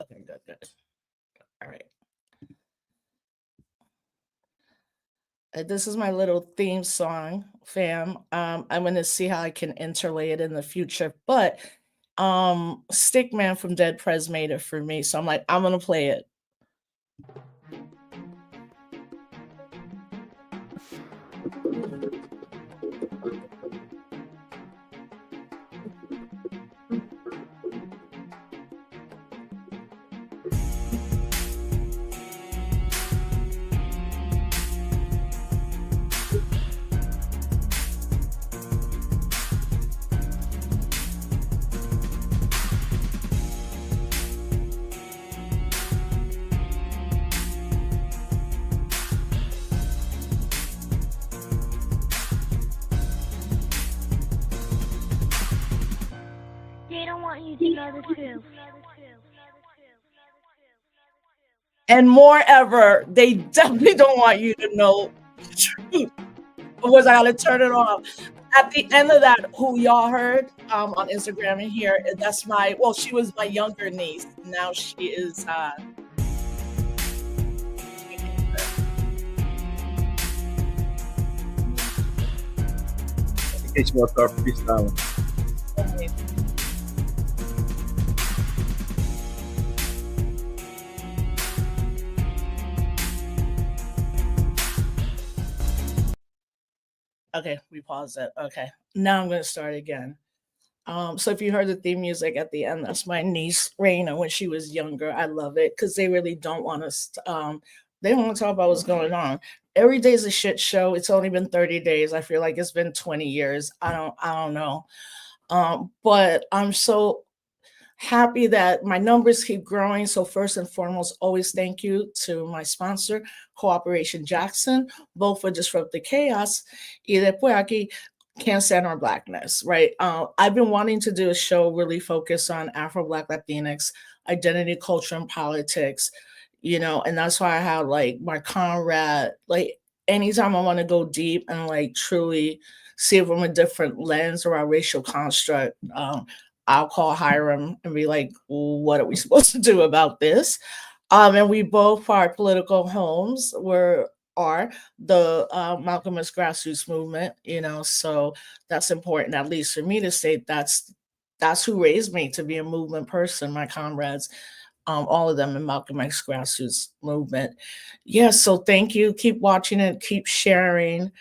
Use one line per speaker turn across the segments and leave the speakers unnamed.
Okay, good, good. All right. This is my little theme song, fam. I'm gonna see how I can interlay it in the future, but Stickman from Dead Prez made it for me, so I'm like, I'm gonna play it.
They don't want you to know the truth.
And moreover, they definitely don't want you to know the truth. Was I gotta turn it off? At the end of that, who y'all heard on Instagram and here, that's my, well, she was my younger niece. Now she is
In case you want to start freestyling.
Okay, we paused it. Okay, now I'm gonna start again. So if you heard the theme music at the end, that's my niece Raina when she was younger. I love it because they really don't want us. They don't want to talk about what's going on. Every day's a shit show. It's only been 30 days. I feel like it's been 20 years. I don't know. But I'm so happy that my numbers keep growing. So first and foremost, always thank you to my sponsor, Cooperation Jackson, both for Disrupt Chaos. Y después aquí, Can't Stand on Blackness, right? I've been wanting to do a show really focused on Afro Black Latinx, identity, culture, and politics, you know, and that's why I have like my comrade, like anytime I want to go deep and like truly see it from a different lens or a racial construct, I'll call Hiram and be like, what are we supposed to do about this? And we both, for our political homes, are the Malcolm X grassroots movement, you know, so that's important, at least for me to say that's who raised me to be a movement person, my comrades, all of them in Malcolm X grassroots movement. Yeah, so thank you. Keep watching it, keep sharing.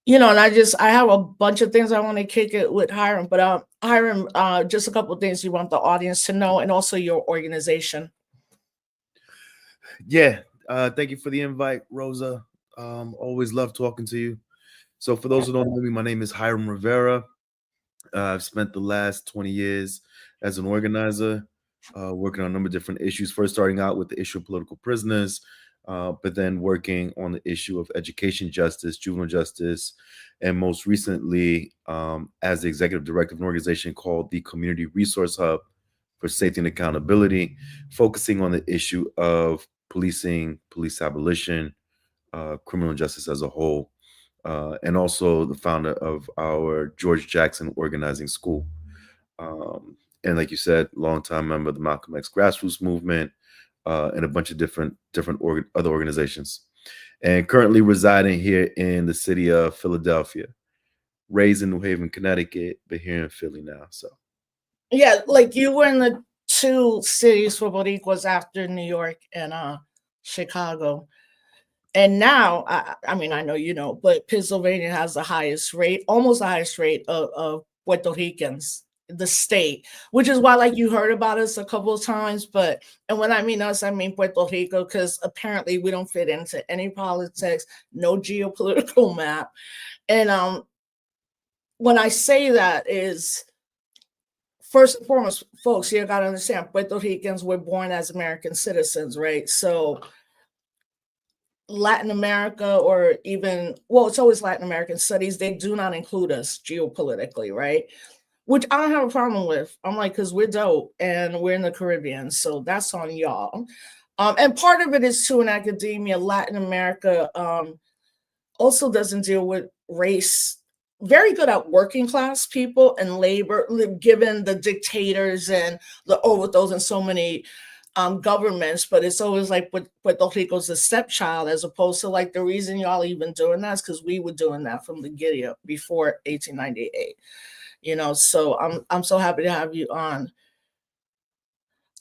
You know, and I have a bunch of things I want to kick it with Hiram, but Hiram, just a couple of things you want the audience to know, and also your organization.
Yeah, thank you for the invite, Rosa. Always love talking to you. So for those who don't know me, my name is Hiram Rivera. I've spent the last 20 years as an organizer, working on a number of different issues. First, starting out with the issue of political prisoners, but then working on the issue of education justice, juvenile justice, and most recently as the executive director of an organization called the Community Resource Hub for Safety and Accountability, focusing on the issue of policing, police abolition, criminal justice as a whole. And also the founder of our George Jackson Organizing School. And like you said, longtime member of the Malcolm X grassroots movement, and a bunch of different other organizations. And currently residing here in the city of Philadelphia. Raised in New Haven, Connecticut, but here in Philly now. So
yeah, like you were in the two cities for Boricuas after New York and Chicago. And now, I mean, I know you know, but Pennsylvania has the highest rate, almost the highest rate of Puerto Ricans, the state, which is why, like, you heard about us a couple of times. But, and when I mean us, I mean Puerto Rico, because apparently we don't fit into any politics, no geopolitical map. And when I say that is, first and foremost, folks, you got to understand, Puerto Ricans were born as American citizens, right? So Latin America, or even, well, it's always Latin American studies, they do not include us geopolitically, right? Which I don't have a problem with. I'm like, because we're dope and we're in the Caribbean, so that's on y'all. And part of it is too in academia. Latin America also doesn't deal with race. Very good at working class people and labor, given the dictators and the overthrows in so many governments, but it's always like Puerto Rico's a stepchild, as opposed to like the reason y'all even doing that is because we were doing that from the giddy up before 1898. So I'm so happy to have you on.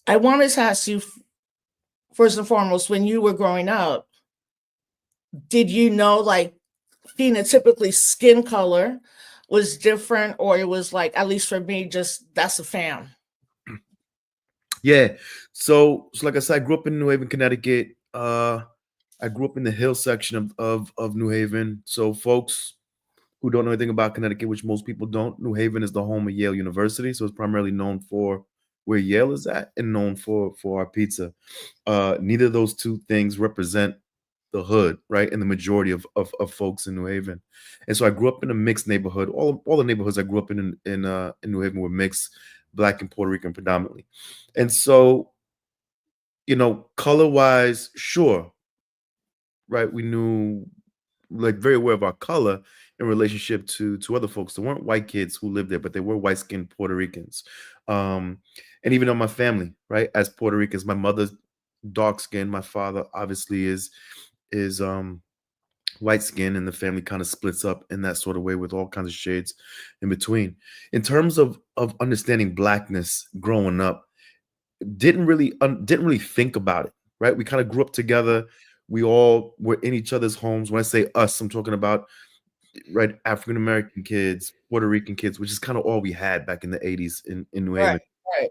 I wanted to ask you first and foremost, when you were growing up, did you know like phenotypically skin color was different, or it was like, at least for me, just that's a fam?
Yeah. So like I said, I grew up in New Haven, Connecticut. I grew up in the hill section of New Haven. So folks who don't know anything about Connecticut, which most people don't, New Haven is the home of Yale University. So it's primarily known for where Yale is at and known for our pizza. Neither of those two things represent the hood, right? And the majority of folks in New Haven. And so I grew up in a mixed neighborhood. All the neighborhoods I grew up in New Haven were mixed, Black and Puerto Rican predominantly. And so, color wise, sure, right? We knew, like, very aware of our color in relationship to other folks. There weren't white kids who lived there, but they were white skinned Puerto Ricans. And even on my family, right? As Puerto Ricans, my mother's dark skin, my father obviously is white skin, and the family kind of splits up in that sort of way with all kinds of shades in between. In terms of understanding Blackness growing up, didn't really think about it, right? We kind of grew up together. We all were in each other's homes. When I say us, I'm talking about, right, African American kids, Puerto Rican kids, which is kind of all we had back in the 80s in New Haven.
Right.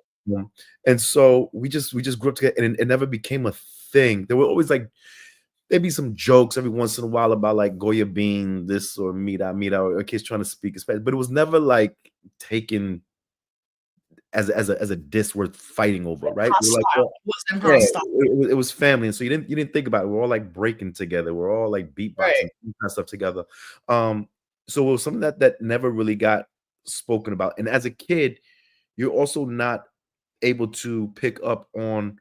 And so we just grew up together, and it never became a thing. There were always like, there'd be some jokes every once in a while about like Goya bean this or mira, or kids trying to speak Spanish, but it was never like taken as a diss worth fighting over, right? We were like,
Hostile. It wasn't
yeah,
hostile.
it was family, and so you didn't think about it. We're all like breaking together. We're all like beatboxing
Right.
kind of stuff together. So it was something that never really got spoken about. And as a kid, you're also not able to pick up on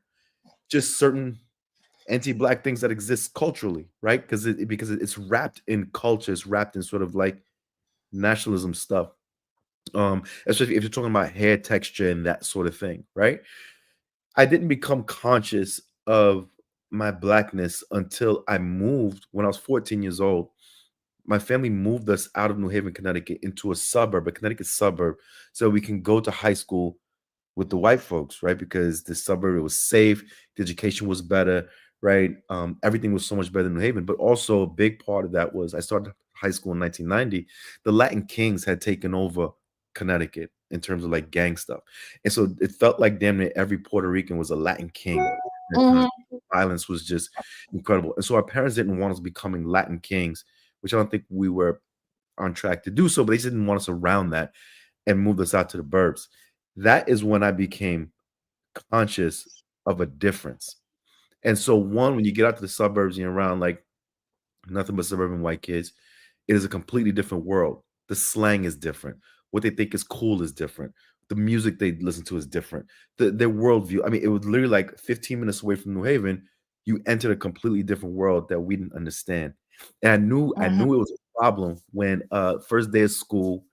just certain anti-Black things that exist culturally, right? Because it's wrapped in culture, it's wrapped in sort of like nationalism stuff. Especially if you're talking about hair texture and that sort of thing, right? I didn't become conscious of my Blackness until I moved when I was 14 years old. My family moved us out of New Haven, Connecticut, into a Connecticut suburb, so we can go to high school with the white folks, right? Because the suburb, it was safe, the education was better, right? Everything was so much better than New Haven. But also a big part of that was I started high school in 1990. The Latin Kings had taken over Connecticut in terms of like gang stuff. And so it felt like damn near every Puerto Rican was a Latin king.
Mhm.
Violence was just incredible. And so our parents didn't want us becoming Latin kings, which I don't think we were on track to do so, but they didn't want us around that and moved us out to the burbs. That is when I became conscious of a difference. And so, one, when you get out to the suburbs and you're around like nothing but suburban white kids, it is a completely different world. The slang is different. What they think is cool is different. The music they listen to is different. Their worldview. I mean, it was literally like 15 minutes away from New Haven. You entered a completely different world that we didn't understand. And I knew it was a problem when first day of school,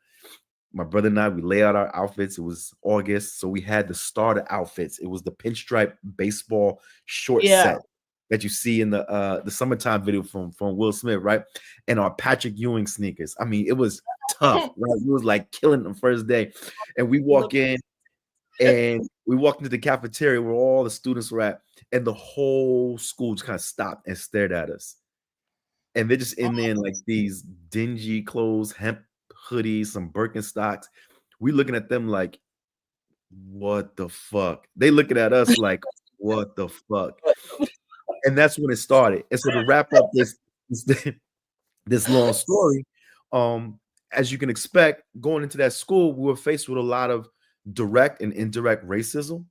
my brother and I, we lay out our outfits. It was August, so we had the starter outfits. It was the pinstripe baseball short set that you see in the summertime video from Will Smith, right? And our Patrick Ewing sneakers. I mean, it was tough, right? It was like killing the first day. And we walk in and we walked into the cafeteria where all the students were at, and the whole school just kind of stopped and stared at us. And they're just in there in like these dingy clothes, hemp hoodies, some Birkenstocks. We looking at them like, what the fuck? They looking at us like, what the fuck? And that's when it started. And so to wrap up this long story, as you can expect, going into that school, we were faced with a lot of direct and indirect racism,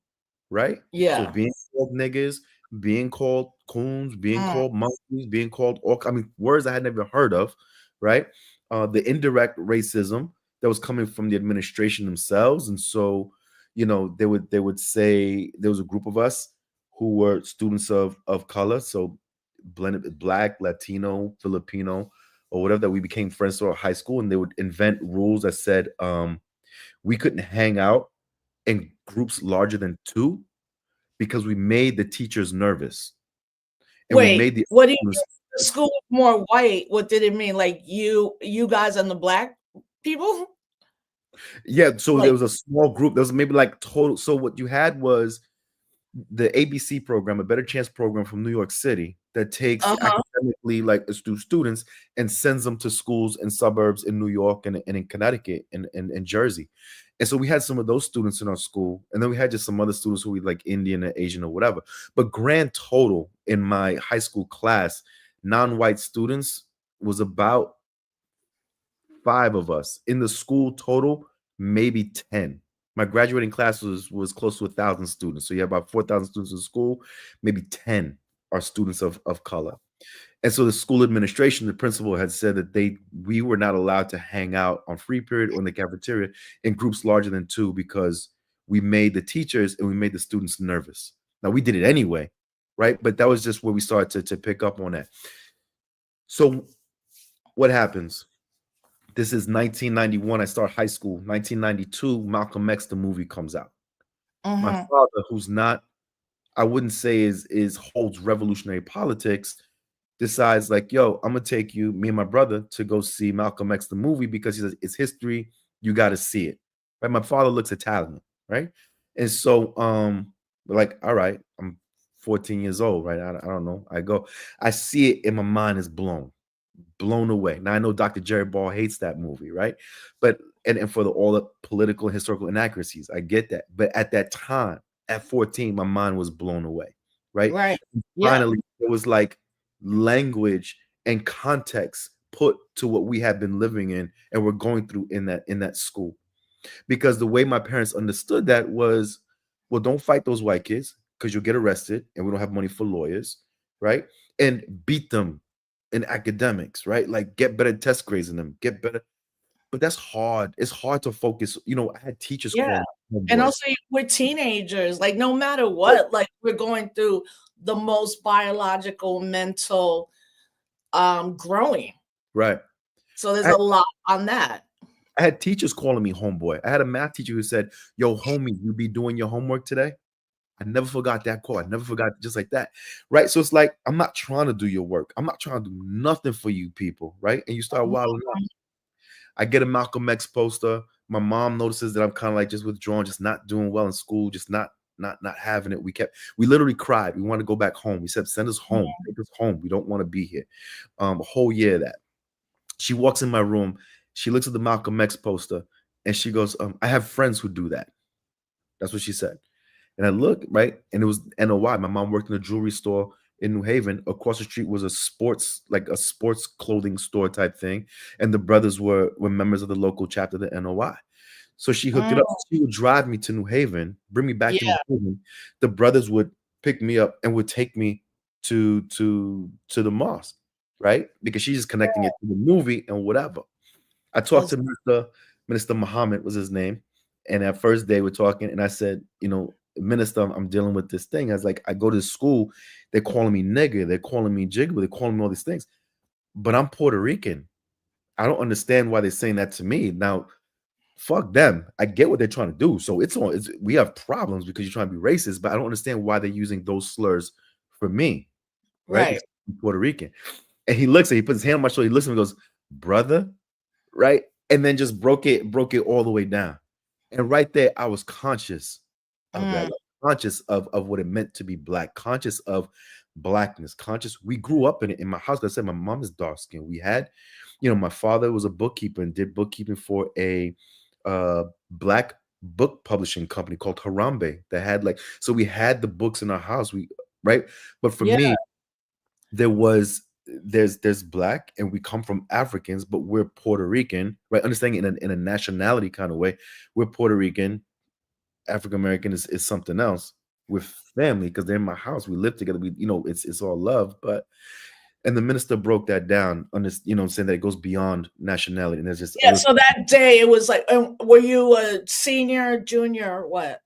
right? So being called niggas, being called coons, being called monkeys, being called all, I mean, words I had never heard of, right? The indirect racism that was coming from the administration themselves. And so, they would say there was a group of us who were students of color, so blended Black, Latino, Filipino, or whatever, that we became friends throughout high school, and they would invent rules that said we couldn't hang out in groups larger than two, because we made the teachers nervous. And we
Wait,
made the
what do you mean
students.
the school was more white? What did it mean? Like you guys and the black people?
Yeah, so there
Like,
was a small group. There was maybe like total. So what you had was the ABC program, a Better Chance program from New York City, that takes
uh-huh.
academically like astute students and sends them to schools in suburbs in New York and in Connecticut and Jersey. And so we had some of those students in our school, and then we had just some other students who were like Indian or Asian or whatever. But grand total in my high school class, non-white students was about 5 of us. In the school total, maybe 10. My graduating class was close to 1,000 students. So you have about 4,000 students in school, maybe 10 are students of color. And so the school administration, the principal had said that we were not allowed to hang out on free period or in the cafeteria in groups larger than 2 because we made the teachers and we made the students nervous. Now we did it anyway, right? But that was just where we started to pick up on that. So what happens? This is 1991. I start high school. 1992, Malcolm X, the movie, comes out. My father, who's not, I wouldn't say is holds revolutionary politics, decides like, yo, I'm gonna take you, me and my brother, to go see Malcolm X, the movie, because he says it's history. You got to see it. Right? My father looks Italian, right? And so, we're like, all right, I'm 14 years old, right? I don't know. I see it, and my mind is blown away. Now I know Dr. Jerry Ball hates that movie, right? But and for all the political and historical inaccuracies, I get that. But at that time, at 14, my mind was blown away, right?
Right. Yeah.
Finally, it was like language and context put to what we had been living in and we're going through in that school. Because the way my parents understood that was, well, don't fight those white kids because you'll get arrested and we don't have money for lawyers, right? And beat them in academics, right? Like get better test grades in them, get better. But that's hard. It's hard to focus. I had teachers
Yeah.
call
And also we're teenagers. Like no matter what, like we're going through the most biological, mental growing.
Right.
So there's a lot on that.
I had teachers calling me homeboy. I had a math teacher who said, yo, homie, you be doing your homework today? I never forgot that call. I never forgot, just like that. Right. So it's like, I'm not trying to do your work. I'm not trying to do nothing for you people. Right. And you start wilding up. I get a Malcolm X poster. My mom notices that I'm kind of like just withdrawn, just not doing well in school, just not having it. We literally cried. We want to go back home. We said, send us home. Take us home. We don't want to be here. A whole year of that. She walks in my room. She looks at the Malcolm X poster and she goes, I have friends who do that. That's what she said. And I look, right? And it was NOI. My mom worked in a jewelry store in New Haven. Across the street was a sports clothing store type thing. And the brothers were members of the local chapter of the NOI. So she hooked it up. She would drive me to New Haven, bring me back to New Haven. The brothers would pick me up and would take me to the mosque, right? Because she's just connecting it to the movie and whatever. I talked to Minister Muhammad was his name. And that first day we're talking, and I said, Minister, I'm dealing with this thing. I was like, I go to school, they're calling me nigger, they're calling me jigger, they're calling me all these things. But I'm Puerto Rican. I don't understand why they're saying that to me. Now, fuck them. I get what they're trying to do. So we have problems because you're trying to be racist, but I don't understand why they're using those slurs for me. Right? I'm Puerto Rican. And he looks at, he puts his hand on my shoulder, he looks at me and goes, brother, right? And then just broke it all the way down. And right there, I was conscious of that, conscious of what it meant to be Black, conscious of Blackness, conscious. We grew up in it in my house. Like I said, my mom is dark skinned. We had, my father was a bookkeeper and did bookkeeping for a Black book publishing company called Harambe that had so we had the books in our house. Right. But for me, there's Black and we come from Africans, but we're Puerto Rican, right? Understanding in a nationality kind of way. We're Puerto Rican. African American is something else. With family, because they're in my house. We live together. We, it's all love. And the minister broke that down on this, saying that it goes beyond nationality. And there's just
so that day it was like, were you a senior, junior, or what?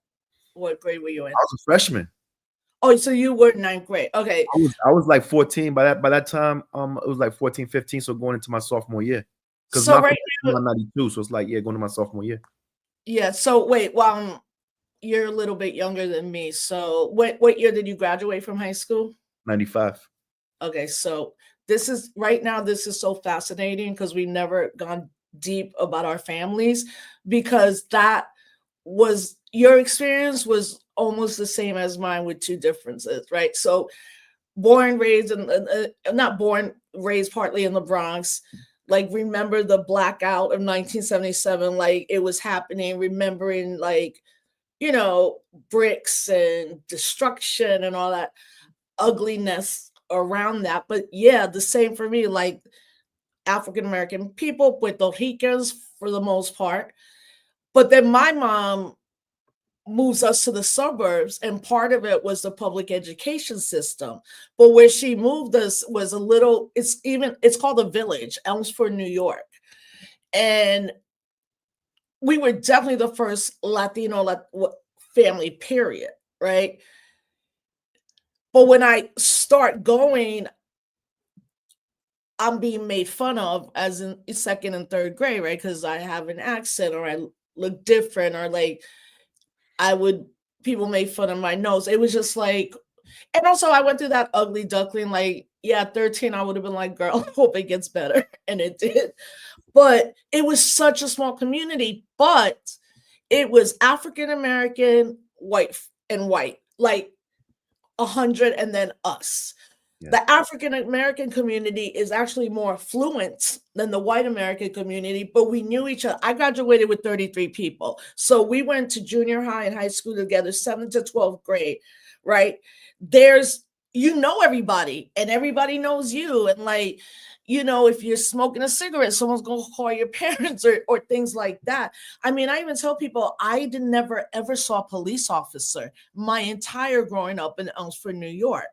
What grade were you in?
I was a freshman.
Oh, so you were 9th grade. Okay.
I was like 14 by that time. It was like 14, 15. So going into my sophomore year. Because
so right
now, 92. So it's like, going to my sophomore year.
Yeah. So wait, you're a little bit younger than me. So what year did you graduate from high school?
95.
Okay, so this is right now, this is so fascinating because we've never gone deep about our families, because that was your experience was almost the same as mine with two differences, right? So born, raised, and not born, raised partly in the Bronx. Like, remember the blackout of 1977, like it was happening, remembering, like, bricks and destruction and all that ugliness around that. But yeah, the same for me, like African American people, Puerto Ricans for the most part. But then my mom moves us to the suburbs, and part of it was the public education system. But where she moved us was it's called a village, Elmsford, New York. And we were definitely the first Latino family, period, right? But when I start going, I'm being made fun of as in second and third grade, right? Because I have an accent, or I look different, or like people made fun of my nose. It was just like, and also I went through that ugly duckling, like, yeah, 13, I would have been like, girl, hope it gets better. And it did. But it was such a small community, but it was African American, white, and white, like 100, and then us.
Yeah.
The African American community is actually more affluent than the white American community, but we knew each other. I graduated with 33 people. So we went to junior high and high school together, 7th to 12th grade, right? Everybody, and everybody knows you. And like, if you're smoking a cigarette, someone's going to call your parents, or things like that. I mean, I even tell people I never ever saw a police officer my entire growing up in Elmsford, New York.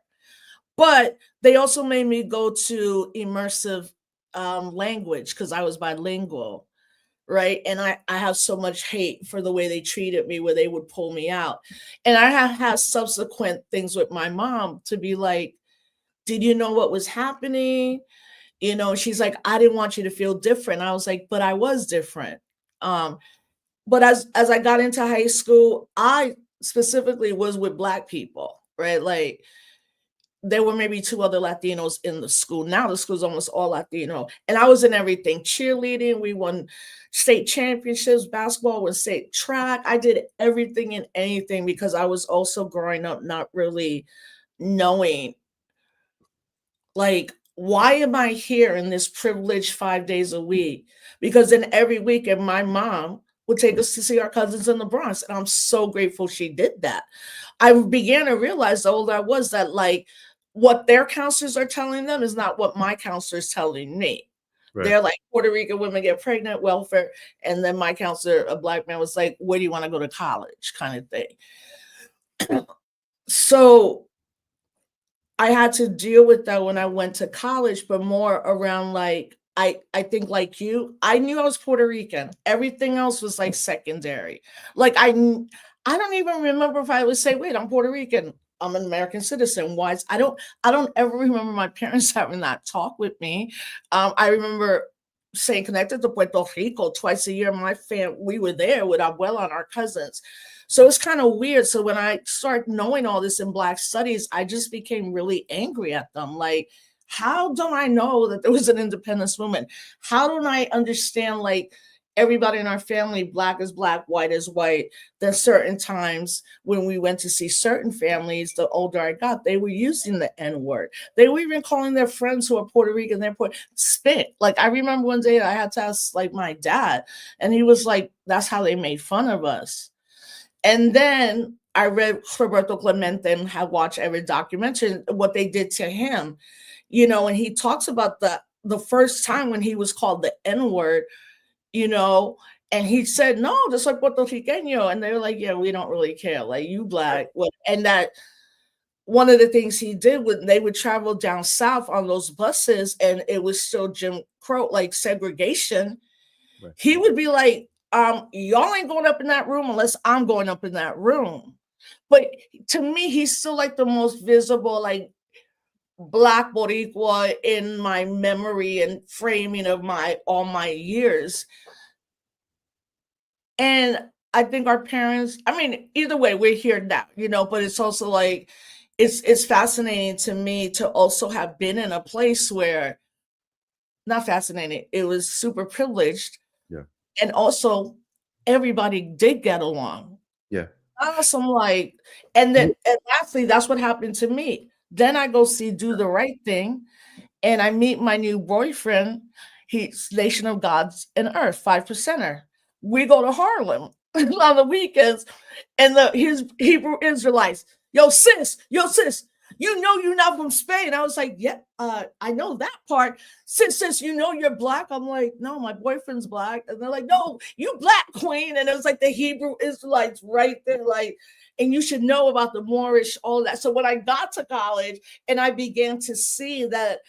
But they also made me go to immersive language because I was bilingual, right? And I have so much hate for the way they treated me, where they would pull me out. And I have had subsequent things with my mom to be like, did you know what was happening? She's like, I didn't want you to feel different. I was like, but I was different. But as I got into high school, I specifically was with Black people, right? Like, there were maybe 2 other Latinos in the school. Now the school's almost all Latino. And I was in everything. Cheerleading, we won state championships, basketball, was state track. I did everything and anything because I was also growing up not really knowing, like, why am I here in this privileged 5 days a week? Because then every weekend, my mom would take us to see our cousins in the Bronx. And I'm so grateful she did that. I began to realize the older I was that, like, what their counselors are telling them is not what my counselor is telling me.
Right.
They're like, Puerto Rican women get pregnant, welfare. And then my counselor, a Black man, was like, where do you want to go to college, kind of thing. So I had to deal with that when I went to college, but more around, like, I think like you, I knew I was Puerto Rican. Everything else was like secondary. Like, I don't even remember if I would say, wait, I'm Puerto Rican, I'm an American citizen. Why? I don't ever remember my parents having that talk with me. I remember staying connected to Puerto Rico twice a year. We were there with Abuela and our cousins. So it's kind of weird. So when I started knowing all this in Black studies, I just became really angry at them. Like, how don't I know that there was an independence movement? How don't I understand, like, everybody in our family, Black is Black, white is white. Then certain times when we went to see certain families, the older I got, they were using the N-word. They were even calling their friends who are Puerto Rican, spit. Like, I remember one day I had to ask, like, my dad, and he was like, that's how they made fun of us. And then I read Roberto Clemente and had watched every documentary, what they did to him, and he talks about the first time when he was called the N-word, and he said, no, just like Puerto Riqueño. And they were like, yeah, we don't really care. Like, you Black. And that one of the things he did, when they would travel down south on those buses and it was still Jim Crow, like segregation, right, he would be like, y'all ain't going up in that room unless I'm going up in that room. But to me, he's still like the most visible, like, Black Boricua in my memory and framing of all my years. And I think our parents, I mean, either way, we're here now, but it's also like it's fascinating to me to also have been in a place where, not fascinating, it was super privileged,
Yeah.
and also everybody did get along.
Yeah.
I'm like, and lastly, that's what happened to me. Then I go see Do the Right Thing, and I meet my new boyfriend. He's Nation of Gods and Earth, 5%er. We go to Harlem on the weekends, and his Hebrew Israelites, yo sis, you're not from Spain. I was like, yeah, I know that part. Sis, you're black. I'm like, no, my boyfriend's black. And they're like, no, you black queen. And it was like the Hebrew Israelites right there, like, and you should know about the Moorish, all that. So when I got to college and I began to see that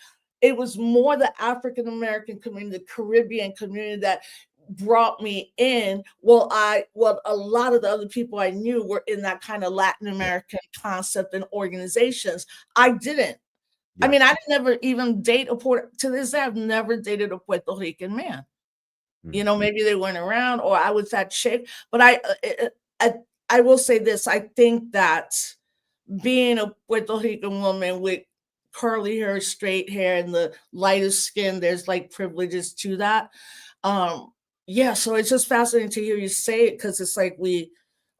it was more the African American community, the Caribbean community that brought me in. Well, a lot of the other people I knew were in that kind of Latin American concept and organizations. I didn't. I mean, I never even date to this day, I've never dated a Puerto Rican man. Maybe they weren't around or I was that chick, but I will say this. I think that being a Puerto Rican woman with curly hair, straight hair, and the lightest skin, there's like privileges to that. Yeah, so it's just fascinating to hear you say it because it's like we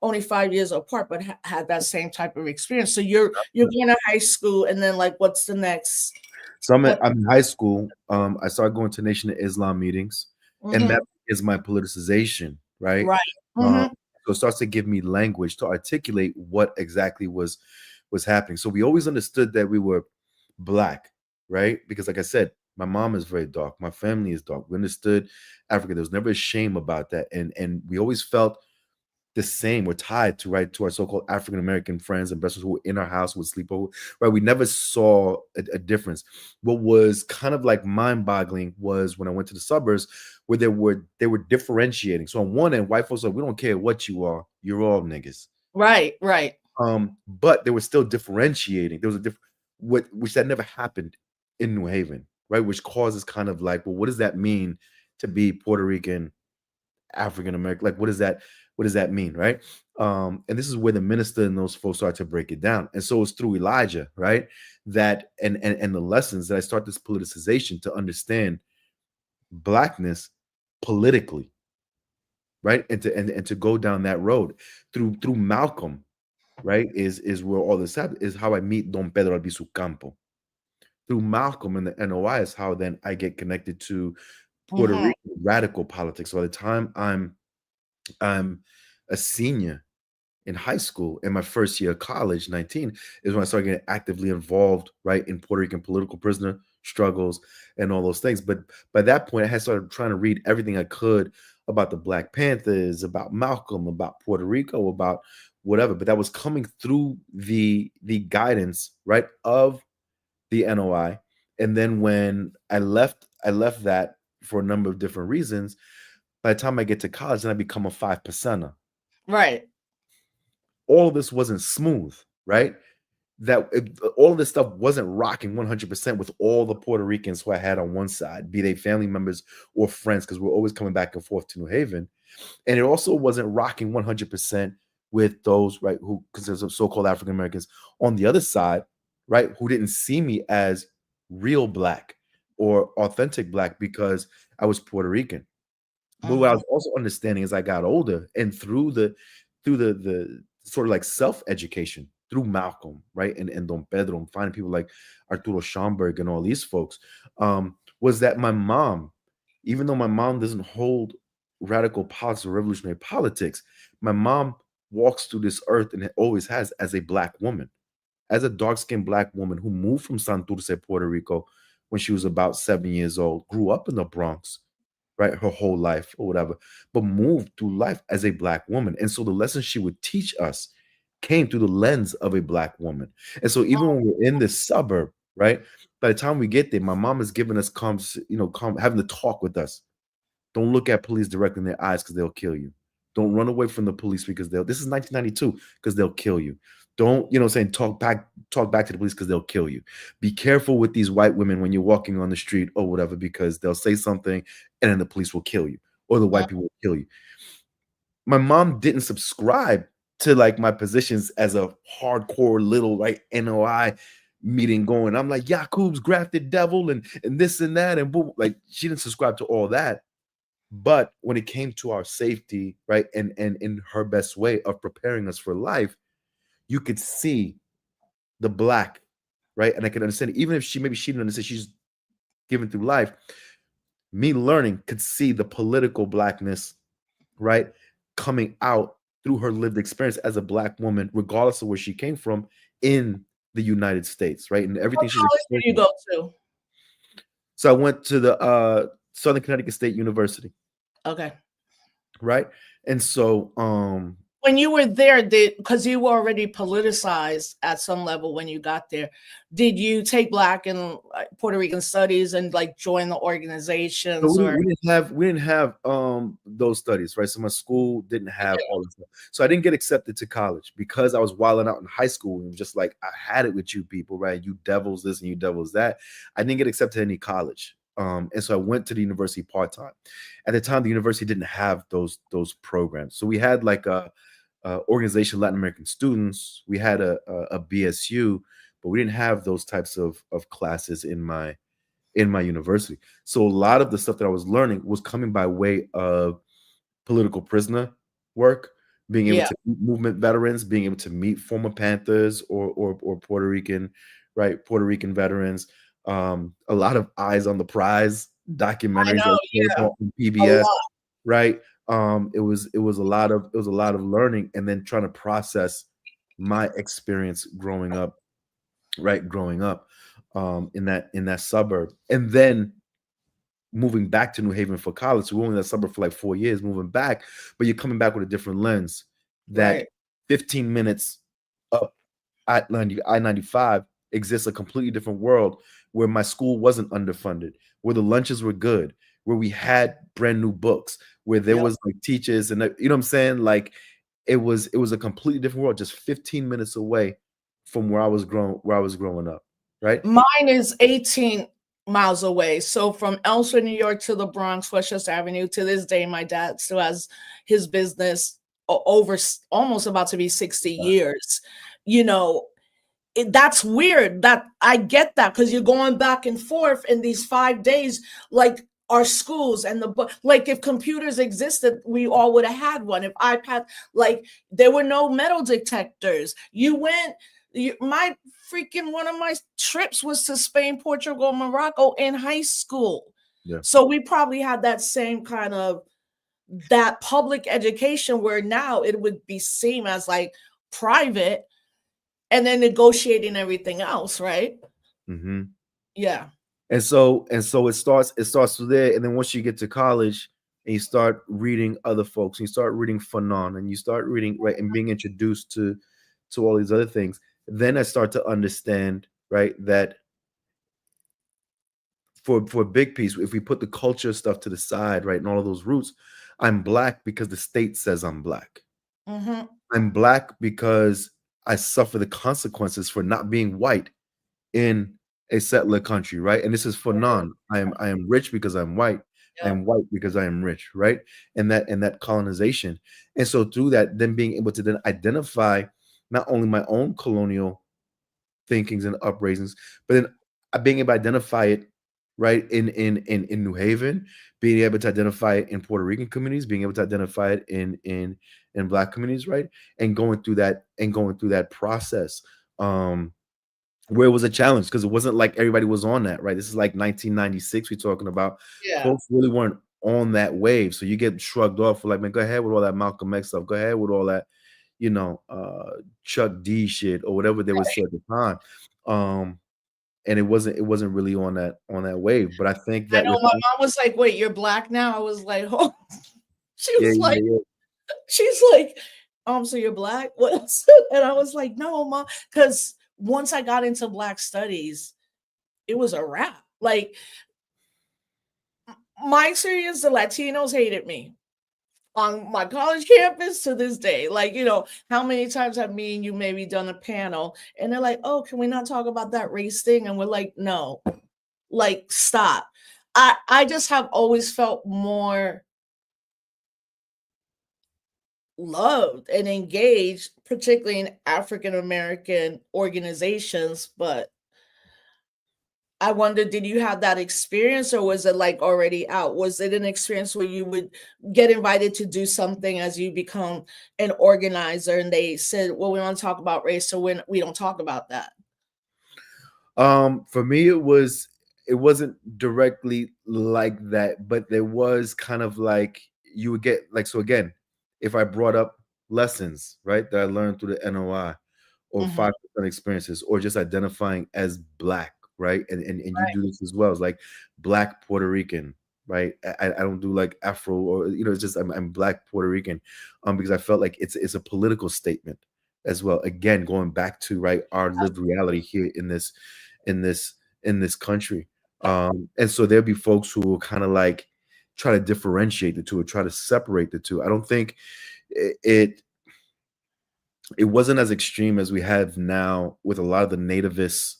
only 5 years apart, but had that same type of experience. So you're going to high school, and then like, what's the next?
So I'm in high school. I started going to Nation of Islam meetings, and that is my politicization, right?
Right.
So it starts to give me language to articulate what exactly was happening. So we always understood that we were black, right? Because like I said, my mom is very dark. My family is dark. We understood Africa. There was never a shame about that. And we always felt the same. We're tied to our so-called African American friends and brothers who were in our house, would sleep over, right? We never saw a difference. What was kind of like mind-boggling was when I went to the suburbs where they were differentiating. So on one end, white folks are, we don't care what you are, you're all niggas.
Right.
But they were still differentiating. There was a different which that never happened in New Haven, right? Which causes kind of like, well, what does that mean to be Puerto Rican, African American? Like, what does that mean, right? And this is where the minister and those folks start to break it down. And so it's through Elijah, right? That and the lessons that I start this politicization to understand blackness politically, right? And to go down that road through Malcolm, right? Is where all this happens, is how I meet Don Pedro Albizu Campo. Through Malcolm and the NOI is how then I get connected to Puerto Rican radical politics. So by the time I'm a senior in high school, in my first year of college, 19, is when I started getting actively involved, right, in Puerto Rican political prisoner struggles and all those things. But by that point, I had started trying to read everything I could about the Black Panthers, about Malcolm, about Puerto Rico, about whatever. But that was coming through the guidance, right, of the NOI. And then when I left that for a number of different reasons. By the time I get to college, then I become a 5%er.
Right.
All of this wasn't smooth, right? All of this stuff wasn't rocking 100% with all the Puerto Ricans who I had on one side, be they family members or friends, because we're always coming back and forth to New Haven. And it also wasn't rocking 100% with those, right, who consist of so-called African Americans on the other side, right, who didn't see me as real black or authentic black because I was Puerto Rican. But what I was also understanding as I got older and through the sort of like self-education through Malcolm, right, and Don Pedro, and finding people like Arturo Schomburg and all these folks, was that my mom, even though my mom doesn't hold radical politics or revolutionary politics, my mom walks through this earth and always has as a black woman, as a dark-skinned black woman who moved from Santurce, Puerto Rico when she was about 7 years old, grew up in the Bronx, right, her whole life or whatever, but moved through life as a black woman. And so the lessons she would teach us came through the lens of a black woman. And so even when we're in this suburb, right, by the time we get there, my mom is giving us having to talk with us. Don't look at police directly in their eyes because they'll kill you. Don't run away from the police because this is 1992, because they'll kill you. Don't, talk back to the police because they'll kill you. Be careful with these white women when you're walking on the street or whatever, because they'll say something and then the police will kill you or the white people will kill you. my mom didn't subscribe to like my positions as a hardcore little like NOI meeting going. I'm like Yakub's grafted devil and this and that and boom. Like she didn't subscribe to all that. But when it came to our safety, right, and in her best way of preparing us for life, you could see the black, right? And I can understand it. Even if she didn't understand, she's given through life. Me learning could see the political blackness, right, coming out through her lived experience as a black woman, regardless of where she came from in the United States, right? And everything
What
she's
college did you
experienced.
go to?
So I went to the Southern Connecticut State University,
Okay.
right? And so
When you were there, because you were already politicized at some level when you got there, did you take Black and Puerto Rican studies and like join the
so
organizations
we,
or?
we didn't have those studies, right? So my school didn't have all this stuff. So I didn't get accepted to college because I was wilding out in high school and just like I had it with you people, right? You devils this and you devils that. I didn't get accepted to any college. And so I went to the university part-time. At the time, the university didn't have those programs. So we had like a organization of Latin American students. We had a BSU, but we didn't have those types of classes in my university. So a lot of the stuff that I was learning was coming by way of political prisoner work, being able
Yeah.
to meet movement veterans, being able to meet former Panthers or Puerto Rican, right? Puerto Rican veterans. A lot of Eyes on the Prize
I
documentaries
know,
that
yeah,
on
a
PBS,
lot.
right? It was a lot of learning and then trying to process my experience growing up, right? Growing up in that suburb. And then moving back to New Haven for college. So we were in that suburb for like 4 years, moving back, but you're coming back with a different lens that
Right.
15 minutes up at I-95 exists a completely different world where my school wasn't underfunded, where the lunches were good, where we had brand new books, where there
Yep.
was like teachers and you know what I'm saying? Like it was a completely different world, just 15 minutes away from where I was growing up, right?
Mine is 18 miles away. So from Elsford, New York to the Bronx, Westchester Avenue, to this day, my dad still has his business over almost about to be 60 years. You know, that's weird. That I get that because you're going back and forth in these 5 days, like our schools and the book. Like if computers existed, we all would have had one. If iPad, like there were no metal detectors. You went. My freaking one of my trips was to Spain, Portugal, Morocco in high school.
Yeah.
So we probably had that same kind of that public education where now it would be seen as like private and then negotiating everything else, right?
Mm-hmm.
Yeah.
And so it starts from there. And then once you get to college and you start reading other folks, and you start reading Fanon and you start reading, right, and being introduced to all these other things, then I start to understand, right, that for a big piece, if we put the culture stuff to the side, right, and all of those roots, I'm black because the state says I'm black.
Mm-hmm.
I'm black because I suffer the consequences for not being white in a settler country, right? And this is for none. I am rich because I'm white. I
Yep.
am white because I am rich, right? And that colonization. And so through that, then being able to then identify not only my own colonial thinkings and upraisings, but then being able to identify it right in New Haven, being able to identify it in Puerto Rican communities, being able to identify it in Black communities, right? And going through that process. Where it was a challenge because it wasn't like everybody was on that, right? This is like 1996 we're talking about.
Yeah.
Folks really weren't on that wave. So you get shrugged off for like, man, go ahead with all that Malcolm X stuff. Go ahead with all that, Chuck D shit or whatever they would say at the time. And it wasn't really on that wave. But I think
I
that
know
with
my mom was like, wait, you're black now? I was like, oh, she
yeah,
was like,
yeah.
she's like, so you're black? What else? And I was like, no, mom, because once I got into Black studies, it was a wrap. Like my experience, the Latinos hated me on my college campus to this day. Like, how many times have me and you maybe done a panel and they're like, oh, can we not talk about that race thing? And we're like, no, like, stop. I just have always felt more loved and engaged, particularly in African American organizations. But I wonder, did you have that experience, or was it like already out? Was it an experience where you would get invited to do something as you become an organizer and they said, well, we want to talk about race, so when we don't talk about that?
For me, it wasn't directly like that, but there was kind of like you would get like, so again, if I brought up lessons, right, that I learned through the NOI or
Mhm.
5% experiences or just identifying as black, right? And you
Right.
do this as well. It's like black Puerto Rican, right? I don't do like Afro or it's just I'm black Puerto Rican, because I felt like it's a political statement as well. Again, going back to right our lived reality here in this in this country. And so there'll be folks who will kind of like try to differentiate the two or try to separate the two. I don't think it it wasn't as extreme as we have now with a lot of the
Mm,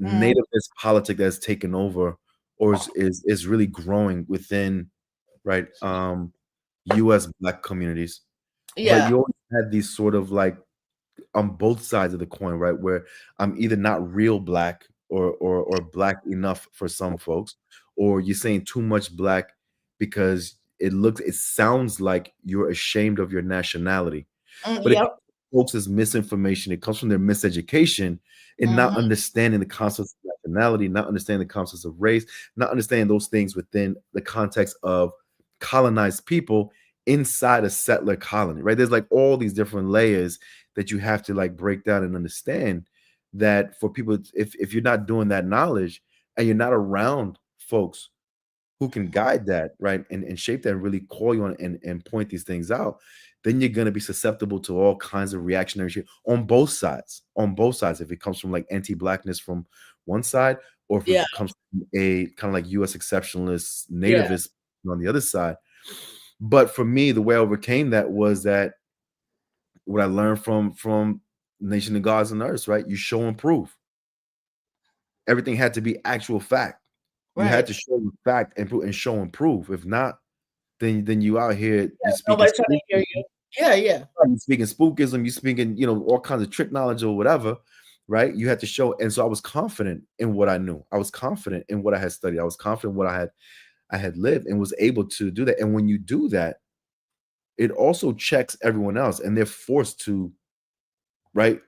nativist politic that's taken over or is really growing within right US black communities. But
yeah.
you always had these sort of like on both sides of the coin, right? Where I'm either not real black or black enough for some folks, or you're saying too much black because it sounds like you're ashamed of your nationality. But it
Yep.
folks is misinformation. It comes from their miseducation and not
Mhm.
understanding the concepts of nationality, not understanding the concepts of race, not understanding those things within the context of colonized people inside a settler colony, right? There's like all these different layers that you have to like break down and understand that for people, if you're not doing that knowledge and you're not around folks who can guide that, right, and shape that and really call you on and point these things out, then you're going to be susceptible to all kinds of reactionary shit on both sides. On both sides, if it comes from like anti-blackness from one side, or if
Yeah.
it comes from a kind of like U.S. exceptionalist
Yeah.
nativist on the other side. But for me, the way I overcame that was that what I learned from Nation of Gods and Earth, right? You show and prove. Everything had to be actual fact. You had
Right.
to show the fact and show and prove. If not, then you out here
Yeah.
you speaking
Nobody's trying to hear
spookism,
you. Yeah. Yeah.
you speaking spookism, you speaking all kinds of trick knowledge or whatever, right? You had to show, and so I was confident in what I knew. I was confident in what I had studied. I was confident in what I had lived and was able to do that. And when you do that, it also checks everyone else, and they're forced to right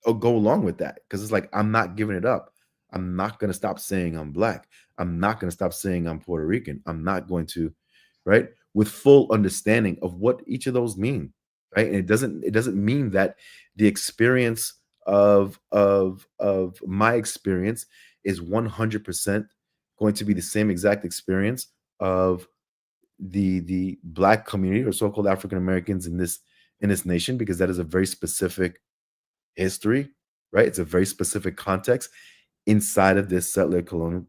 or go along with that because it's like I'm not giving it up. I'm not going to stop saying I'm black. I'm not going to stop saying I'm Puerto Rican. I'm not going to, right? With full understanding of what each of those mean, right? And it doesn't mean that the experience of my experience is 100% going to be the same exact experience of the black community or so-called African Americans in this nation because that is a very specific history, right? It's a very specific context inside of this settler colonial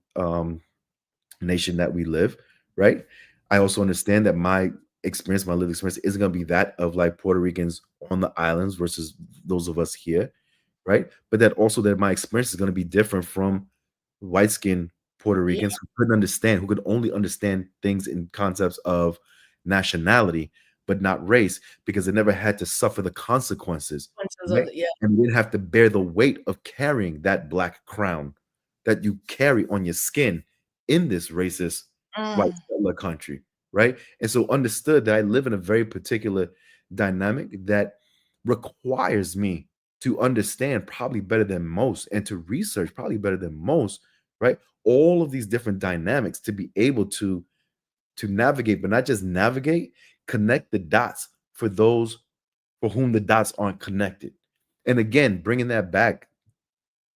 nation that we live, right? I also understand that my experience, my lived experience, isn't going to be that of like Puerto Ricans on the islands versus those of us here, right? But that also that my experience is going to be different from white skinned Puerto
Yeah.
Ricans who couldn't understand, who could only understand things in concepts of nationality, but not race, because they never had to suffer the consequences,
Consequences of
right?
the, yeah.
And they didn't have to bear the weight of carrying that black crown that you carry on your skin in this racist white
Mm,
settler country, right? And so understood that I live in a very particular dynamic that requires me to understand probably better than most and to research probably better than most, right? All of these different dynamics to be able to navigate, but not just navigate, connect the dots for those for whom the dots aren't connected. And again, bringing that back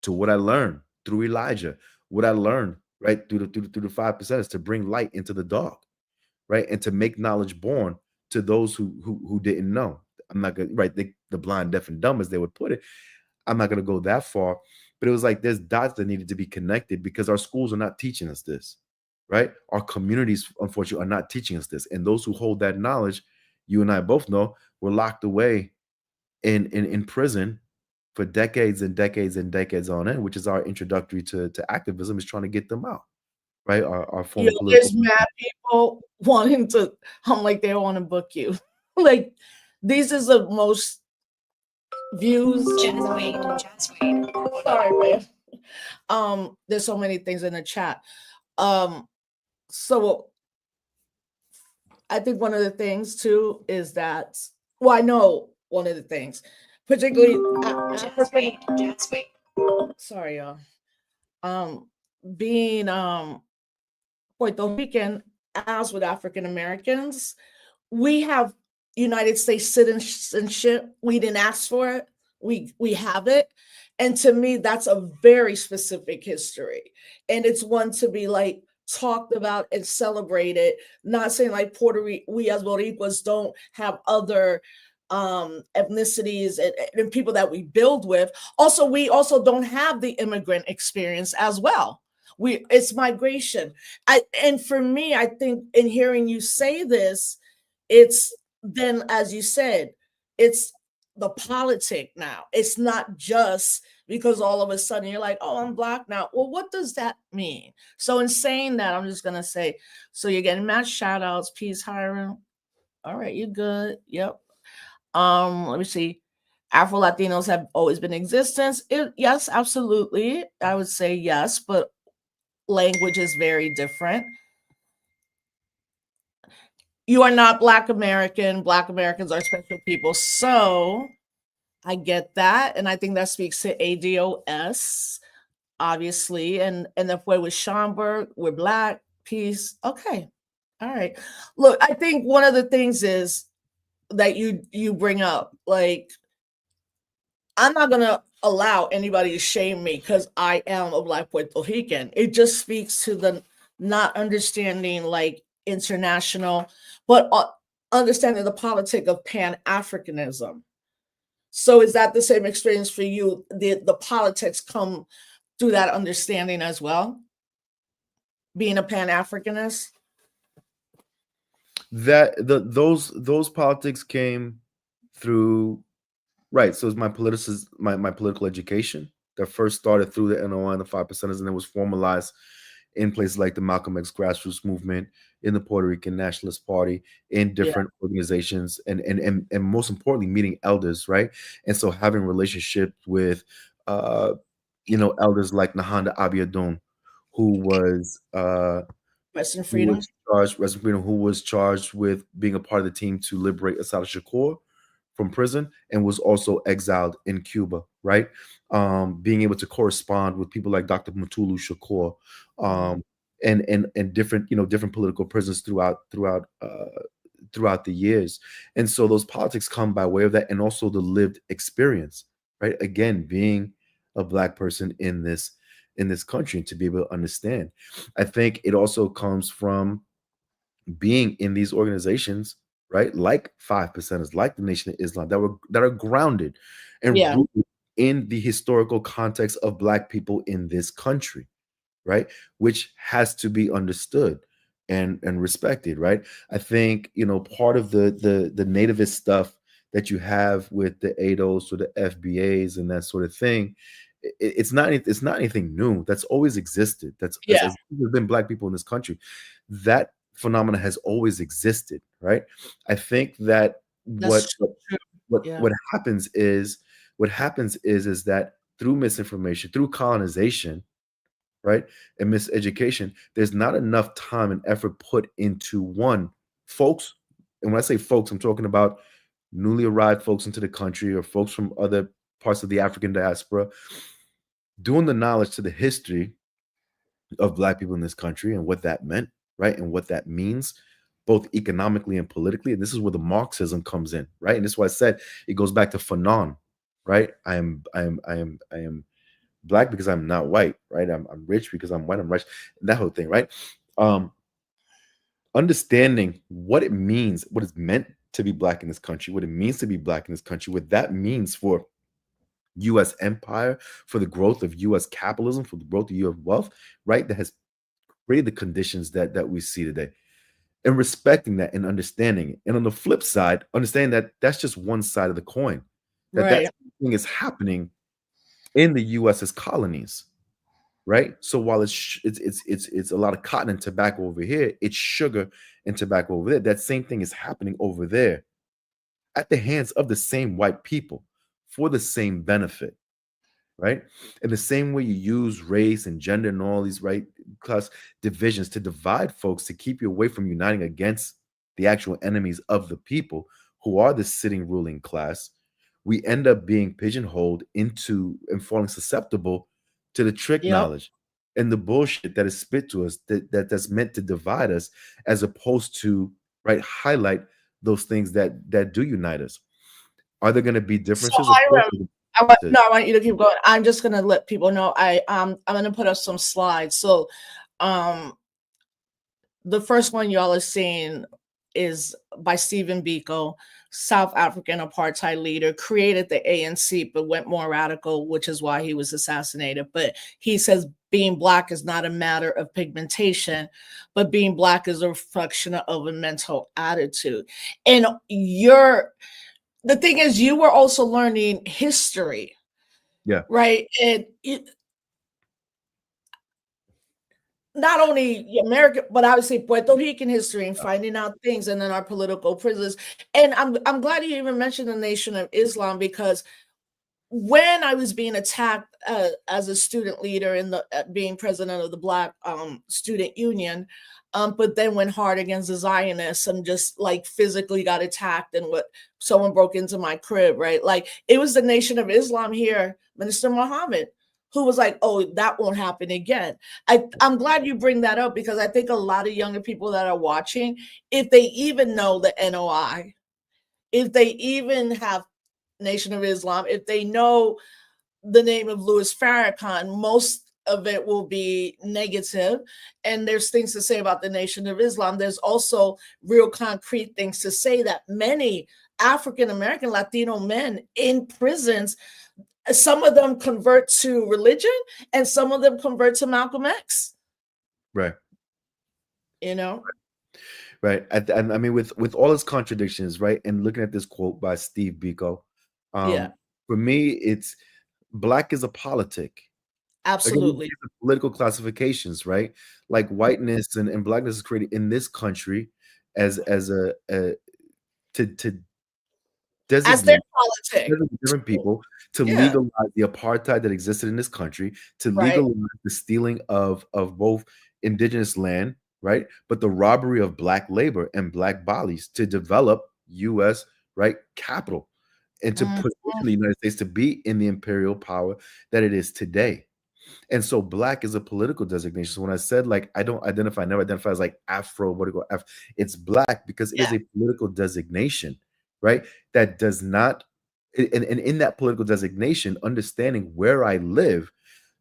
to what I learned through Elijah, what I learned right through the 5% is to bring light into the dark, right, and to make knowledge born to those who didn't know. I'm not gonna right the blind, deaf, and dumb as they would put it. I'm not gonna go that far, but it was like there's dots that needed to be connected because our schools are not teaching us this, right? Our communities, unfortunately, are not teaching us this, and those who hold that knowledge, you and I both know, were locked away in prison for decades and decades and decades on end, which is our introductory to activism, is trying to get them out, right? Our
You
former
know,
political
there's mad people wanting to, I'm like, they want to book you. Like, These is the most views. Sorry, man. There's so many things in the chat. So I think one of the things too is that, well, I know one of the things, particularly sorry, y'all. Being Puerto Rican, as with African Americans, we have United States citizenship. We didn't ask for it. We have it. And to me, that's a very specific history. And it's one to be like talked about and celebrated. Not saying like we as Boricuas don't have other ethnicities and people that we build with. Also, we also don't have the immigrant experience as well. It's migration. And for me, I think in hearing you say this, it's then, as you said, it's the politic now. It's not just because all of a sudden you're like, oh, I'm Black now. Well, what does that mean? So in saying that, I'm just gonna say, so you're getting mad shout outs. Peace, Hiram. All right, you're good. Yep. Let me see. Afro Latinos have always been in existence. Yes, absolutely. I would say yes, but language is very different. You are not Black American. Black Americans are special people. So I get that. And I think that speaks to ADOS, obviously. And if we're with Schomburg, we're Black, peace. Okay. All right. Look, I think one of the things is that you bring up, like, I'm not gonna allow anybody to shame me because I am a Black Puerto Rican. It just speaks to the not understanding like international, but understanding the politic of Pan-Africanism. So is that the same experience for you? The politics come through that understanding as well, being a Pan-Africanist?
Those politics came through, right. So it's my political education that first started through the NOI and the 5%ers, and then was formalized in places like the Malcolm X grassroots movement, in the Puerto Rican Nationalist Party, in different organizations, and most importantly, meeting elders, right? And so having relationships with elders like Nahanda Abiodun, who was
Rest in freedom.
who was charged with being a part of the team to liberate Assata Shakur from prison, and was also exiled in Cuba, right? Being able to correspond with people like Dr. Mutulu Shakur, and different political prisons throughout the years. And so those politics come by way of that, and also the lived experience, right? Again, being a Black person in this country, and to be able to understand. I think it also comes from being in these organizations, right? Like 5%ers, like the Nation of Islam, that are grounded and rooted in the historical context of Black people in this country, right? Which has to be understood and respected, right? I think part of the nativist stuff that you have with the ADOS or the FBAs and that sort of thing, it's not anything new. That's always existed. As there's been Black people in this country, that phenomena has always existed, right? I think that what happens is that through misinformation, through colonization, right, and miseducation, there's not enough time and effort put into folks. And when I say folks, I'm talking about newly arrived folks into the country, or folks from other parts of the African diaspora, doing the knowledge to the history of Black people in this country and what that meant, right, and what that means, both economically and politically. And this is where the Marxism comes in, right? And this is why I said it goes back to Fanon, right? I am Black because I'm not white, right? I'm rich because I'm white. I'm rich. That whole thing, right? Understanding what it means, what it's meant to be Black in this country, what it means to be Black in this country, what that means for U.S. empire, for the growth of U.S. capitalism, for the growth of U.S. wealth, right? That has created the conditions that we see today. And respecting that and understanding it. And on the flip side, understanding that that's just one side of the coin. That thing is happening in the U.S. as colonies, right? So while it's a lot of cotton and tobacco over here, it's sugar and tobacco over there. That same thing is happening over there, at the hands of the same white people for the same benefit, right? In the same way you use race and gender and all these right class divisions to divide folks to keep you away from uniting against the actual enemies of the people who are the sitting ruling class, we end up being pigeonholed into and falling susceptible to the trick
Yep.
knowledge and the bullshit that is spit to us that's meant to divide us as opposed to right highlight those things that do unite us. Are there going to be
So
differences? Of course,
Hiram,
there's
I want you to keep going. I'm just gonna let people know I'm gonna put up some slides. So um the first one y'all are seeing is by Stephen Biko, South African apartheid leader, created the ANC but went more radical, which is why he was assassinated. But he says being Black is not a matter of pigmentation, but being Black is a reflection of a mental attitude. And the thing is, you were also learning history,
Yeah.
right? And not only American, but I would say Puerto Rican history and finding out things, and then our political prisoners. And I'm glad you even mentioned the Nation of Islam, because when I was being attacked as a student leader in the being president of the Black Student Union, but then went hard against the Zionists and just like physically got attacked, and what someone broke into my crib, right? Like it was the Nation of Islam here, Minister Muhammad, who was like, "Oh, that won't happen again." I'm glad you bring that up, because I think a lot of younger people that are watching, if they even know the NOI, if they even have Nation of Islam, if they know the name of Louis Farrakhan, most of it will be negative. And there's things to say about the Nation of Islam. There's also real concrete things to say that many African American Latino men in prisons, some of them convert to religion and some of them convert to Malcolm X.
Right.
You know?
Right. I mean, with all its contradictions, right, and looking at this quote by Steve Biko,
Yeah,
for me, it's Black is a politic. Again,
absolutely.
these are political classifications, right? Like whiteness and Blackness is created in this country as a to
As their
designate
politic.
different people, to
Yeah,
legalize the apartheid that existed in this country, to
right.
legalize the stealing of both indigenous land, right? But the robbery of Black labor and Black bodies to develop US, right, capital and to
Mhm.
position the United States to be in the imperial power that it is today. And so Black is a political designation. So when I said like I don't identify, never identify as like Afro, what do you go F? It's Black because it
Yeah,
is a political designation, right? That does not, and in that political designation, understanding where I live,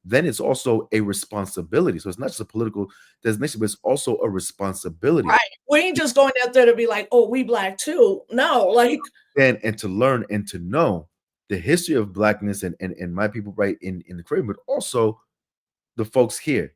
then it's also a responsibility. So it's not just a political designation, but it's also a responsibility.
right. We ain't just going out there to be like, "Oh, we Black too." No, like,
And to learn and to know the history of Blackness and my people right in the Caribbean, but also the folks here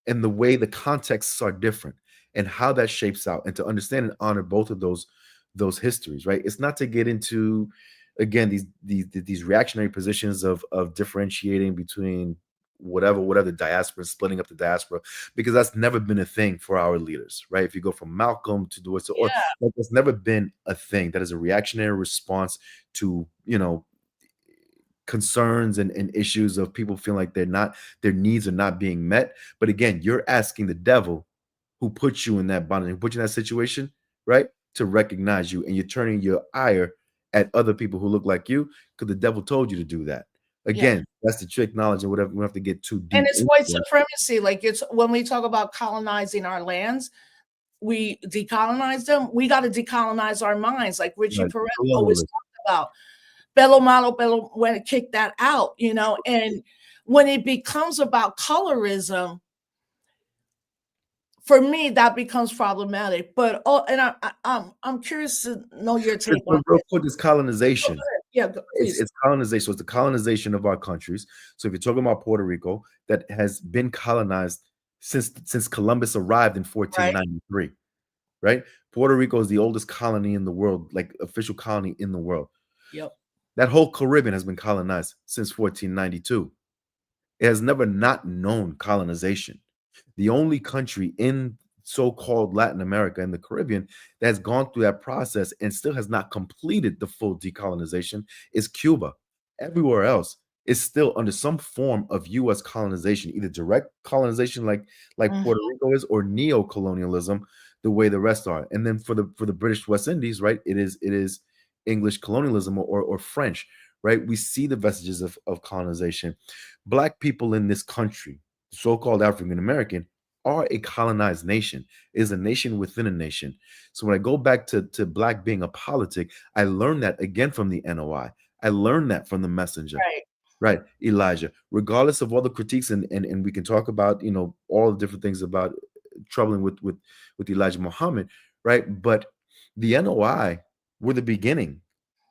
and the way the contexts are different and how that shapes out and to understand and honor both of those histories, right? It's not to get into again these reactionary positions of differentiating between whatever the diaspora, splitting up the diaspora, because that's never been a thing for our leaders, right? If you go from Malcolm to Dewey, or
yeah,
like, that's never been a thing. That is a reactionary response to concerns and issues of people feeling like their needs are not being met. But again, you're asking the devil who put you in that bondage, who put you in that situation, right? To recognize you, and you're turning your ire at other people who look like you because the devil told you to do that.
yeah.
Again, that's the trick knowledge and whatever. We don't have to get too
And
deep
it's
into
white
that.
supremacy. Like, it's when we talk about colonizing our lands, we decolonize them. We got to decolonize our minds, like Richie
Right.
Perez always
Colonialism.
talked about. Bello Malo Bello, when it kicked that out, and when it becomes about colorism, for me, that becomes problematic. But I'm curious to know your take on
Real
it.
quick, is colonization.
Yeah,
It's,
please.
it's colonization. So it's the colonization of our countries. So if you're talking about Puerto Rico, that has been colonized since Columbus arrived in
Right.
1493, right? Puerto Rico is the oldest colony in the world, like official colony in the world.
Yep.
That whole Caribbean has been colonized since 1492. It has never not known colonization. The only country in so-called Latin America and the Caribbean that has gone through that process and still has not completed the full decolonization is Cuba. Everywhere else is still under some form of U.S. colonization, either direct colonization like
Mhm.
Puerto Rico is, or neo-colonialism the way the rest are. And then for the British West Indies, right, it is English colonialism or French, right? We see the vestiges of colonization. Black people in this country, so-called African American, are a colonized nation, is a nation within a nation. So when I go back to Black being a politic, I learned that again from the NOI. I learned that from the Messenger.
Right.
Right, Elijah. Regardless of all the critiques, and we can talk about all the different things about troubling with Elijah Muhammad, right? But the NOI were the beginning,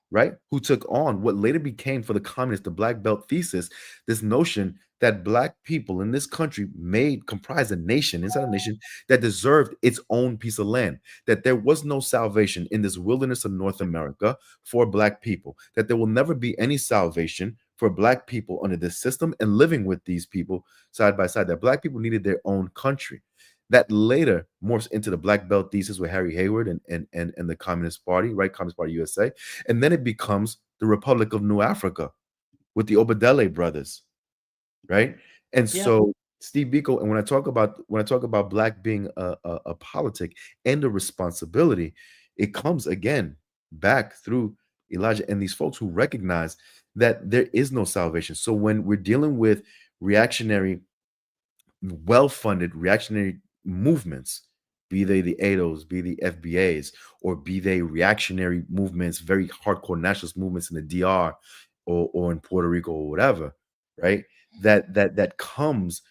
right? Who took on what later became for the communists the Black Belt thesis, this notion that Black people in this country comprised a nation inside a nation that deserved its own piece of land, that there was no salvation in this wilderness of North America for Black people, that there will never be any salvation for Black people under this system and living with these people side by side, that Black people needed their own country. That later morphs into the Black Belt thesis with Harry Hayward and the Communist Party, right? Communist Party USA. And then it becomes the Republic of New Africa with the Obadele brothers, right? And
Yep.
so Steve Biko, and when I talk about Black being a politic and a responsibility, it comes again back through Elijah and these folks who recognize that there is no salvation. So when we're dealing with reactionary, well-funded reactionary movements, be they the ADOs, be the FBAs, or be they reactionary movements, very hardcore nationalist movements in the DR or in Puerto Rico or whatever, right? That comes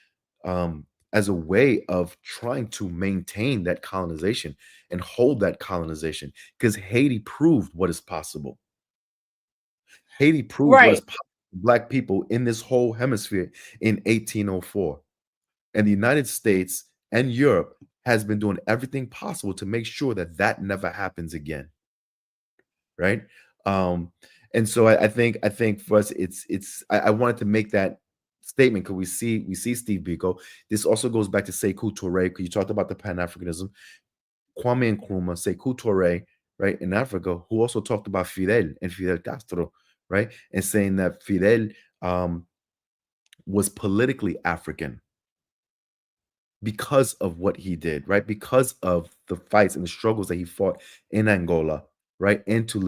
as a way of trying to maintain that colonization and hold that colonization, because Haiti proved what is possible. Haiti proved what is
Right.
possible for Black people in this whole hemisphere in 1804. And the United States and Europe has been doing everything possible to make sure that that never happens again, right? Um, and so I think for us, I wanted to make that statement because we see Steve Biko. This also goes back to Sekou Touré, because you talked about the Pan-Africanism. Kwame Nkrumah, Sekou Touré, right, in Africa, who also talked about Fidel and Fidel Castro, right, and saying that Fidel was politically African because of what he did, right? Because of the fights and the struggles that he fought in Angola, right? And to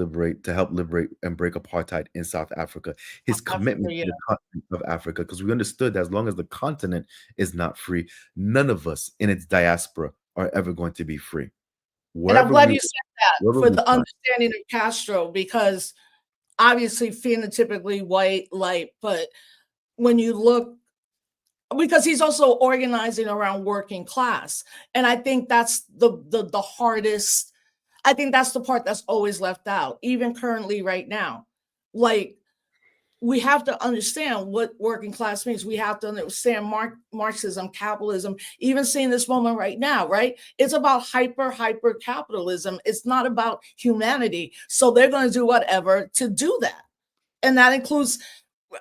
help liberate and break apartheid in South Africa. His
Africa,
commitment
yeah.
to the continent of Africa, because we understood that as long as the continent is not free, none of us in its diaspora are ever going to be free.
And I'm
Wherever
glad
we
you said that
wherever
for
we
the
find,
understanding of Castro, because obviously phenotypically white, light, but when you look, because he's also organizing around working class, and I think that's the hardest. I think that's the part that's always left out, even currently right now. Like, we have to understand what working class means. We have to understand Marxism, capitalism, even seeing this moment right now, right? It's about hyper capitalism. It's not about humanity. So they're going to do whatever to do that. And that includes,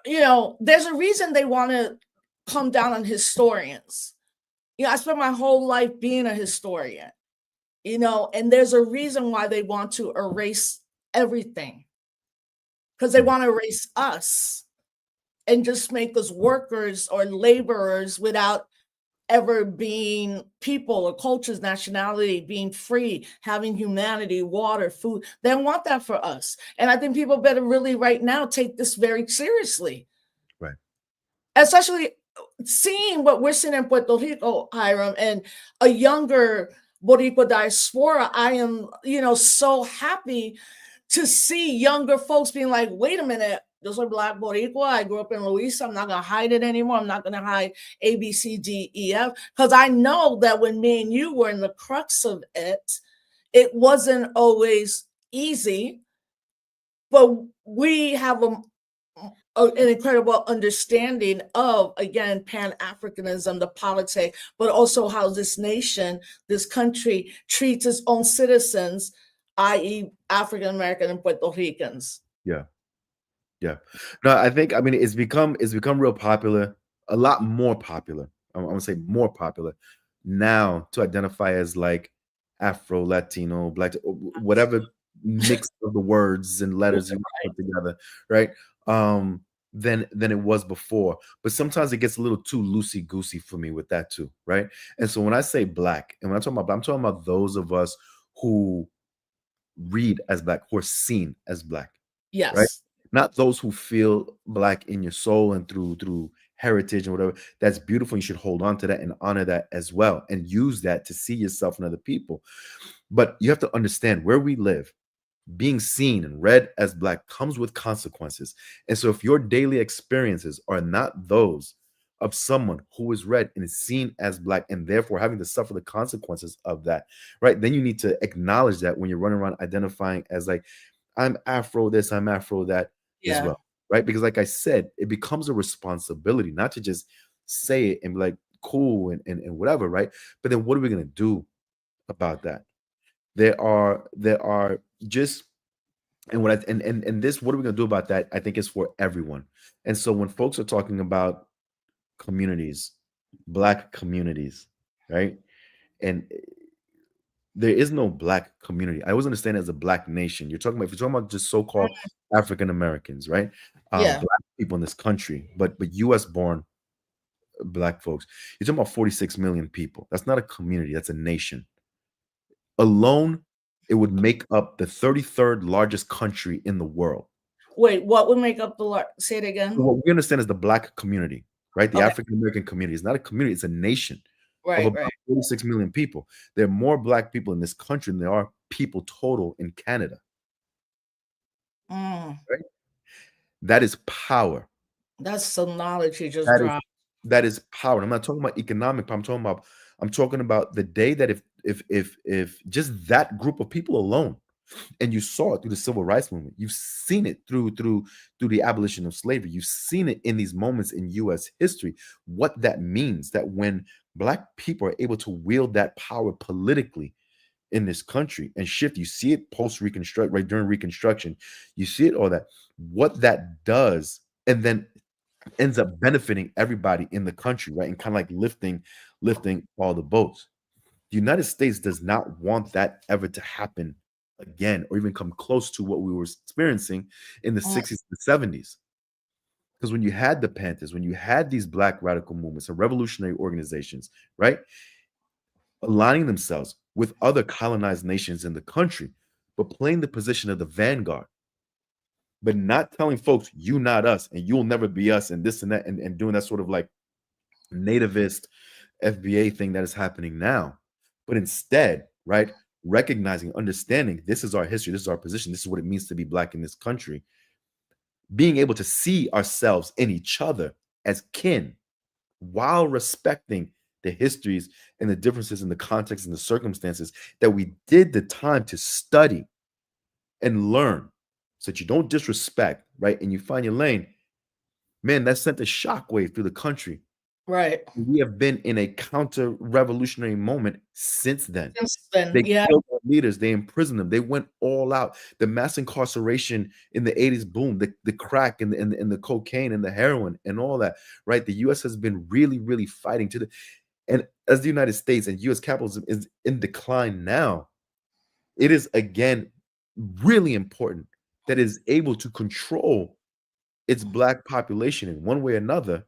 there's a reason they want to come down on historians. I spent my whole life being a historian, and there's a reason why they want to erase everything, because they want to erase us and just make us workers or laborers without ever being people or cultures, nationality, being free, having humanity, water, food. They want that for us. And I think people better really right now take this very seriously,
right.
especially seeing what we're seeing in Puerto Rico, Hiram, and a younger Boricua diaspora. I am, so happy to see younger folks being like, wait a minute, yo soy Black Boricua. I grew up in Louisa. I'm not going to hide it anymore. I'm not going to hide A, B, C, D, E, F. Because I know that when me and you were in the crux of it, it wasn't always easy. But we have an incredible understanding of, again, Pan-Africanism, the politics, but also how this nation, this country treats its own citizens, i.e. African American and Puerto Ricans.
Yeah. Yeah. No, I mean, it's become real popular, a lot more popular. I'm gonna say more popular now to identify as like Afro, Latino, Black, whatever mix of the words and letters you put together, right? Than it was before. But sometimes it gets a little too loosey goosey for me with that too, right? And so when I say Black, and when I'm talking about those of us who read as Black, who are seen as Black, right?
Yes.
Not those who feel Black in your soul and through heritage and whatever. That's beautiful. You should hold on to that and honor that as well, and use that to see yourself in other people. But you have to understand where we live. Being seen and read as Black comes with consequences. And so if your daily experiences are not those of someone who is read and is seen as Black and therefore having to suffer the consequences of that, right? Then you need to acknowledge that when you're running around identifying as like, I'm Afro this, I'm Afro that as well, right? Because like I said, it becomes a responsibility not to just say it and be like, cool and whatever, right? But then what are we going to do about that? There are just, and what I and this, what are we gonna do about that? I think is for everyone. And so when folks are talking about communities, Black communities, right? And there is no Black community. I always understand it as a Black nation. You're talking about, if you're talking about just so-called African Americans, right?
Yeah.
Black people in this country, but US born Black folks. You're talking about 46 million people. That's not a community, that's a nation. Alone, it would make up the 33rd largest country in the world.
Wait, what would make up say it
So
again?
what we understand is the Black community, right? The
Okay.
African American community is not a community, it's a nation of
Right,
about
right.
46 million people. There are more Black people in this country than there are people total in Canada,
Mm,
right? That is power.
that's some knowledge you just
That is
dropped.
that is power. I'm not talking about economic power. I'm talking about the day that if just that group of people alone, and you saw it through the civil rights movement, you've seen it through the abolition of slavery, you've seen it in these moments in US history, what that means, that when Black people are able to wield that power politically in this country and shift, you see it post reconstruct, right, during reconstruction, you see it, all that, what that does, and then ends up benefiting everybody in the country, right? And kind of like lifting all the boats. The United States does not want that ever to happen again, or even come close to what we were experiencing in the 60s and 70s. Because when you had the Panthers, when you had these Black radical movements and revolutionary organizations, right, aligning themselves with other colonized nations in the country, but playing the position of the vanguard, but not telling folks, you not us, and you'll never be us, and this and that, and doing that sort of like nativist FBA thing that is happening now. But instead, right, recognizing, understanding this is our history, this is our position, this is what it means to be Black in this country, being able to see ourselves in each other as kin while respecting the histories and the differences in the context and the circumstances that we did the time to study and learn, so that you don't disrespect, right? And you find your lane. Man, that sent a shockwave through the country.
Right.
We have been in a counter-revolutionary moment since then.
Since then,
They
yeah.
killed our leaders, they imprisoned them, they went all out. The mass incarceration in the 80s boom, the crack and the cocaine and the heroin and all that, right? The US has been really, really fighting to the, and as the United States and US capitalism is in decline now, it is again really important that it is able to control its Black population in one way or another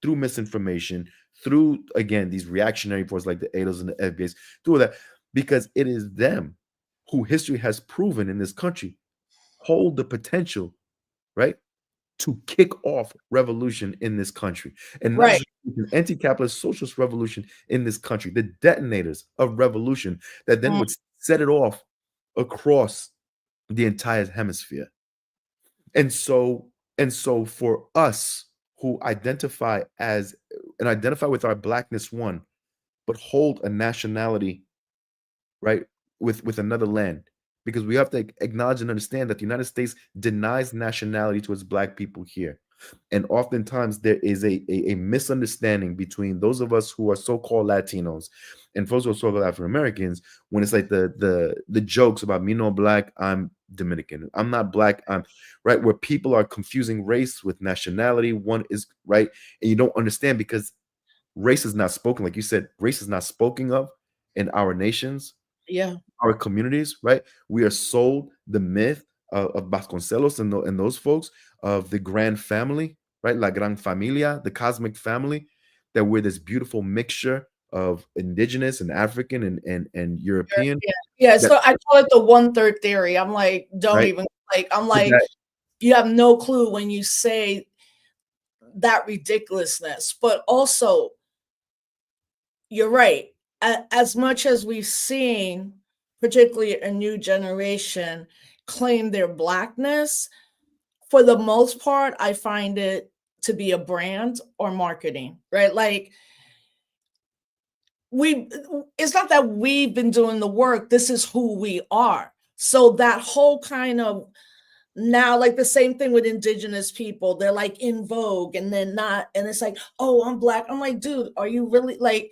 through misinformation, through, again, these reactionary forces like the ADOs and the FBAs, through that, because it is them who history has proven in this country hold the potential, right, to kick off revolution in this country. And not
Right.
just an anti-capitalist socialist revolution in this country, the detonators of revolution that then would set it off across the entire hemisphere. And so for us who identify as and identify with our Blackness one, but hold a nationality, right, with another land, because we have to acknowledge and understand that the United States denies nationality to its Black people here. And oftentimes there is a misunderstanding between those of us who are so-called Latinos and folks who are so-called African Americans, when it's like the jokes about me no Black, I'm Dominican, I'm not Black, I'm right, where people are confusing race with nationality. One is right, and you don't understand, because race is not spoken, like you said, race is not spoken of in our nations,
Yeah.
our communities, right? We are sold the myth of Vasconcelos and those folks of the grand family, right? La Gran Familia, the cosmic family, that we're this beautiful mixture of indigenous and African and European.
Yeah. Yeah.
That
So I call it the 1/3 theory. I'm like, don't
right,
even like, I'm
but
like,
that
you have no clue when you say that ridiculousness. But also, you're right. As much as we've seen, particularly a new generation, claim their blackness, for the most part, I find it to be a brand or marketing, right? Like we it's not that we've been doing the work, this is who we are. So that whole kind of now, like the same thing with indigenous people, they're like in vogue and then not, and it's like, oh, I'm black. I'm like, dude, are you really like,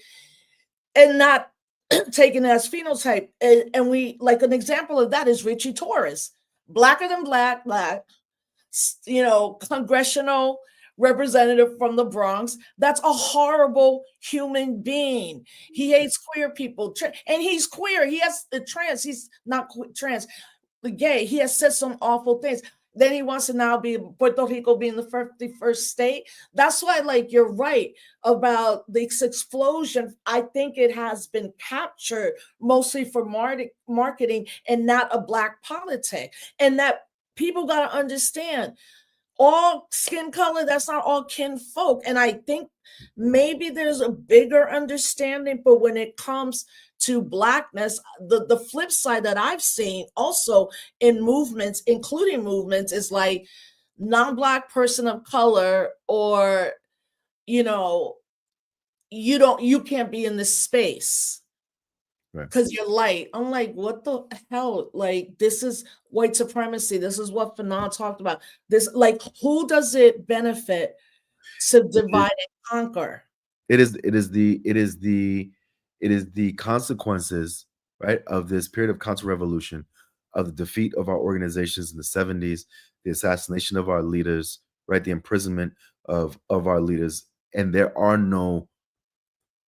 and not taking it as phenotype. And we like an example of that is Richie Torres, blacker than black, congressional representative from the Bronx. That's a horrible human being. He hates queer people, and he's queer. He has the trans. He's not trans, but gay. He has said some awful things. Then he wants to now be Puerto Rico being the 51st state. That's why, like, you're right about this explosion. I think it has been captured mostly for marketing and not a black politic. And that people got to understand all skin color, that's not all kin folk. And I think maybe there's a bigger understanding, but when it comes to blackness, the flip side that I've seen also in movements, including movements, is like non-black person of color, or you know, you can't be in this space
right.
because you're light. I'm like, what the hell? Like, this is white supremacy. This is what Fanon talked about. This, like, who does it benefit to divide and conquer?
It is the consequences, right, of this period of counter-revolution, of the defeat of our organizations in the 70s, the assassination of our leaders, right, the imprisonment of our leaders, and there are no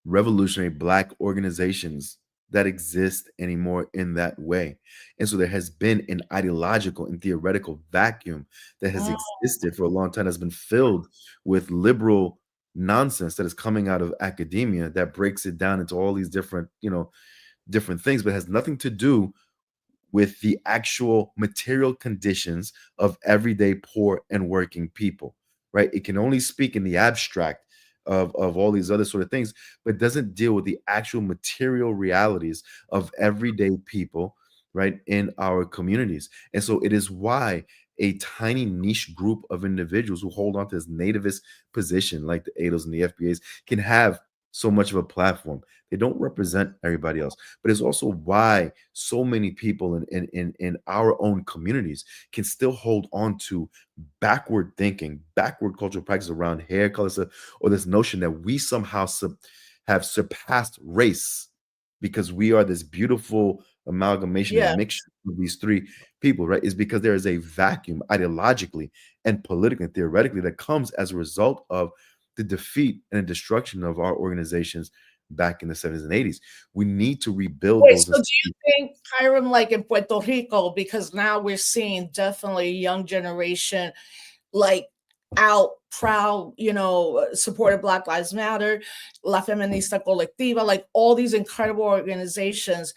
revolutionary black organizations that exist anymore in that way. And so there has been an ideological and theoretical vacuum that has
Mm,
existed for a long time, has been filled with liberal nonsense that is coming out of academia that breaks it down into all these different, different things, but has nothing to do with the actual material conditions of everyday poor and working people, right? It can only speak in the abstract of all these other sort of things, but doesn't deal with the actual material realities of everyday people, right, in our communities. And so it is why a tiny niche group of individuals who hold on to this nativist position, like the ADOs and the FBAs, can have so much of a platform. They don't represent everybody else, but it's also why so many people in our own communities can still hold on to backward thinking, backward cultural practices around hair colors, or this notion that we somehow have surpassed race because we are this beautiful amalgamation
yeah.
and mixture of these three people, right? Is because there is a vacuum ideologically and politically and theoretically that comes as a result of the defeat and the destruction of our organizations back in the 70s and 80s. We need to rebuild
Wait,
those
so do you think, Hiram, like in Puerto Rico, because now we're seeing definitely a young generation like out proud, supported Black Lives Matter, La Feminista Colectiva, like all these incredible organizations.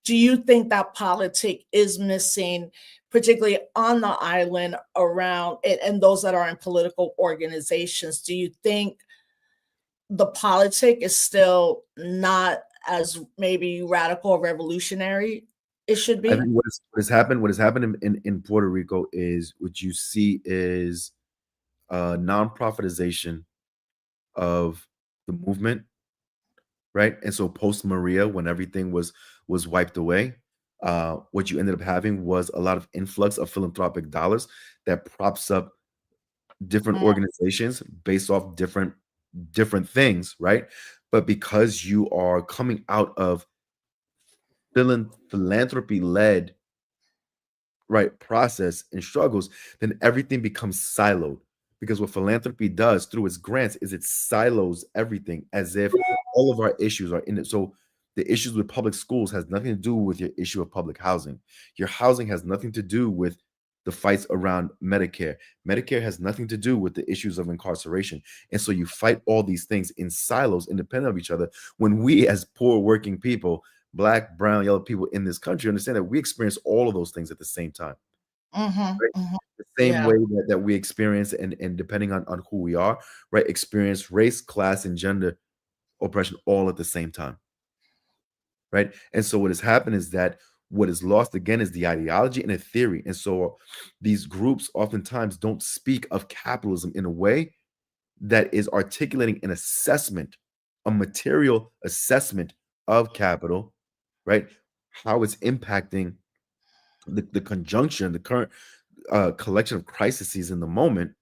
Do you think that politic is missing, particularly on the island around it, and those that are in political organizations? Do you think the politic is still not as maybe radical or revolutionary it should
I
be?
think what has happened in Puerto Rico is what you see is non-profitization of the movement, right? And so post Maria, when everything was wiped away, what you ended up having was a lot of influx of philanthropic dollars that props up different
Mm,
organizations based off different things, right? But because you are coming out of philanthropy led, right, process and struggles, then everything becomes siloed. Because what philanthropy does through its grants is it silos everything as if all of our issues are in it. So the issues with public schools has nothing to do with your issue of public housing. Your housing has nothing to do with the fights around Medicare. Medicare has nothing to do with the issues of incarceration. And so you fight all these things in silos, independent of each other, when we as poor working people, Black, brown, yellow people in this country understand that we experience all of those things at the same time. Right? The same
Yeah.
way that we experience and depending on who we are, right, experience race, class, and gender oppression all at the same time. Right. And so what has happened is that what is lost again is the ideology and a theory. And so these groups oftentimes don't speak of capitalism in a way that is articulating an assessment, a material assessment of capital, right? How it's impacting the conjunction, the current collection of crises in the moment,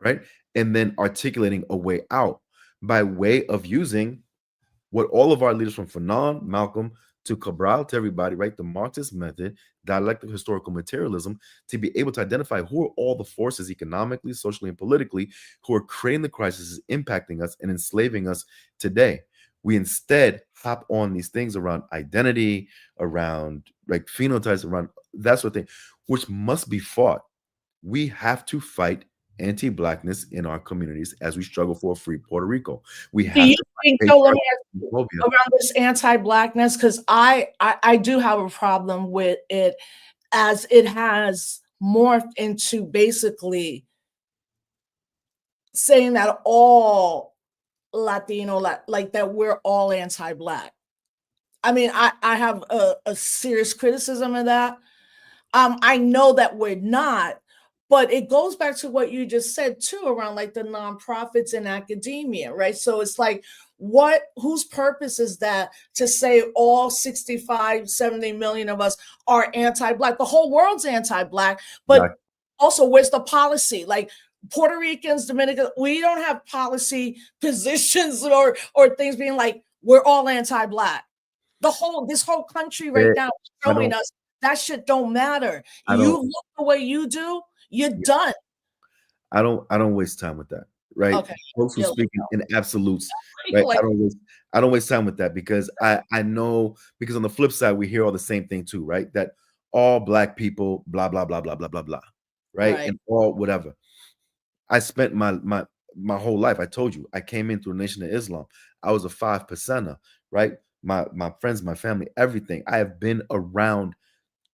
right? And then articulating a way out by way of using what all of our leaders from Fanon, Malcolm to Cabral to everybody, right? The Marxist method, dialectical historical materialism, to be able to identify who are all the forces economically, socially, and politically who are creating the crisis, impacting us and enslaving us today. We instead hop on these things around identity, around like phenotypes, around that sort of thing, which must be fought. We have to fight anti-Blackness in our communities as we struggle for a free Puerto Rico. We
Do
have
you
to
think,
fight
so let me ask you
xenophobia.
around this anti-Blackness, because I do have a problem with it as it has morphed into basically saying that all Latino, like that we're all anti-Black. I mean, I have a serious criticism of that. I know that we're not, but it goes back to what you just said too around like the nonprofits and academia, right? So it's like, whose purpose is that to say all 65, 70 million of us are anti-Black? The whole world's anti-Black, but
Exactly.
also where's the policy? Like Puerto Ricans, Dominicans, we don't have policy positions or things being like, we're all anti-Black. This whole country right
Eh,
now is
I
showing
don't,
us that shit don't matter.
I
You
don't,
look the way you do, you're
yeah,
done.
I don't waste time with that, right?
Okay.
Folks who
Yeah,
speak in absolutes,
like,
right?
like,
I don't waste time with that because I know because on the flip side we hear all the same thing too, right? That all Black people, blah blah blah blah blah blah blah, right?
right.
And all whatever. I spent my whole life. I told you, I came in through the Nation of Islam. I was a 5%er, right? My friends, my family, everything. I have been around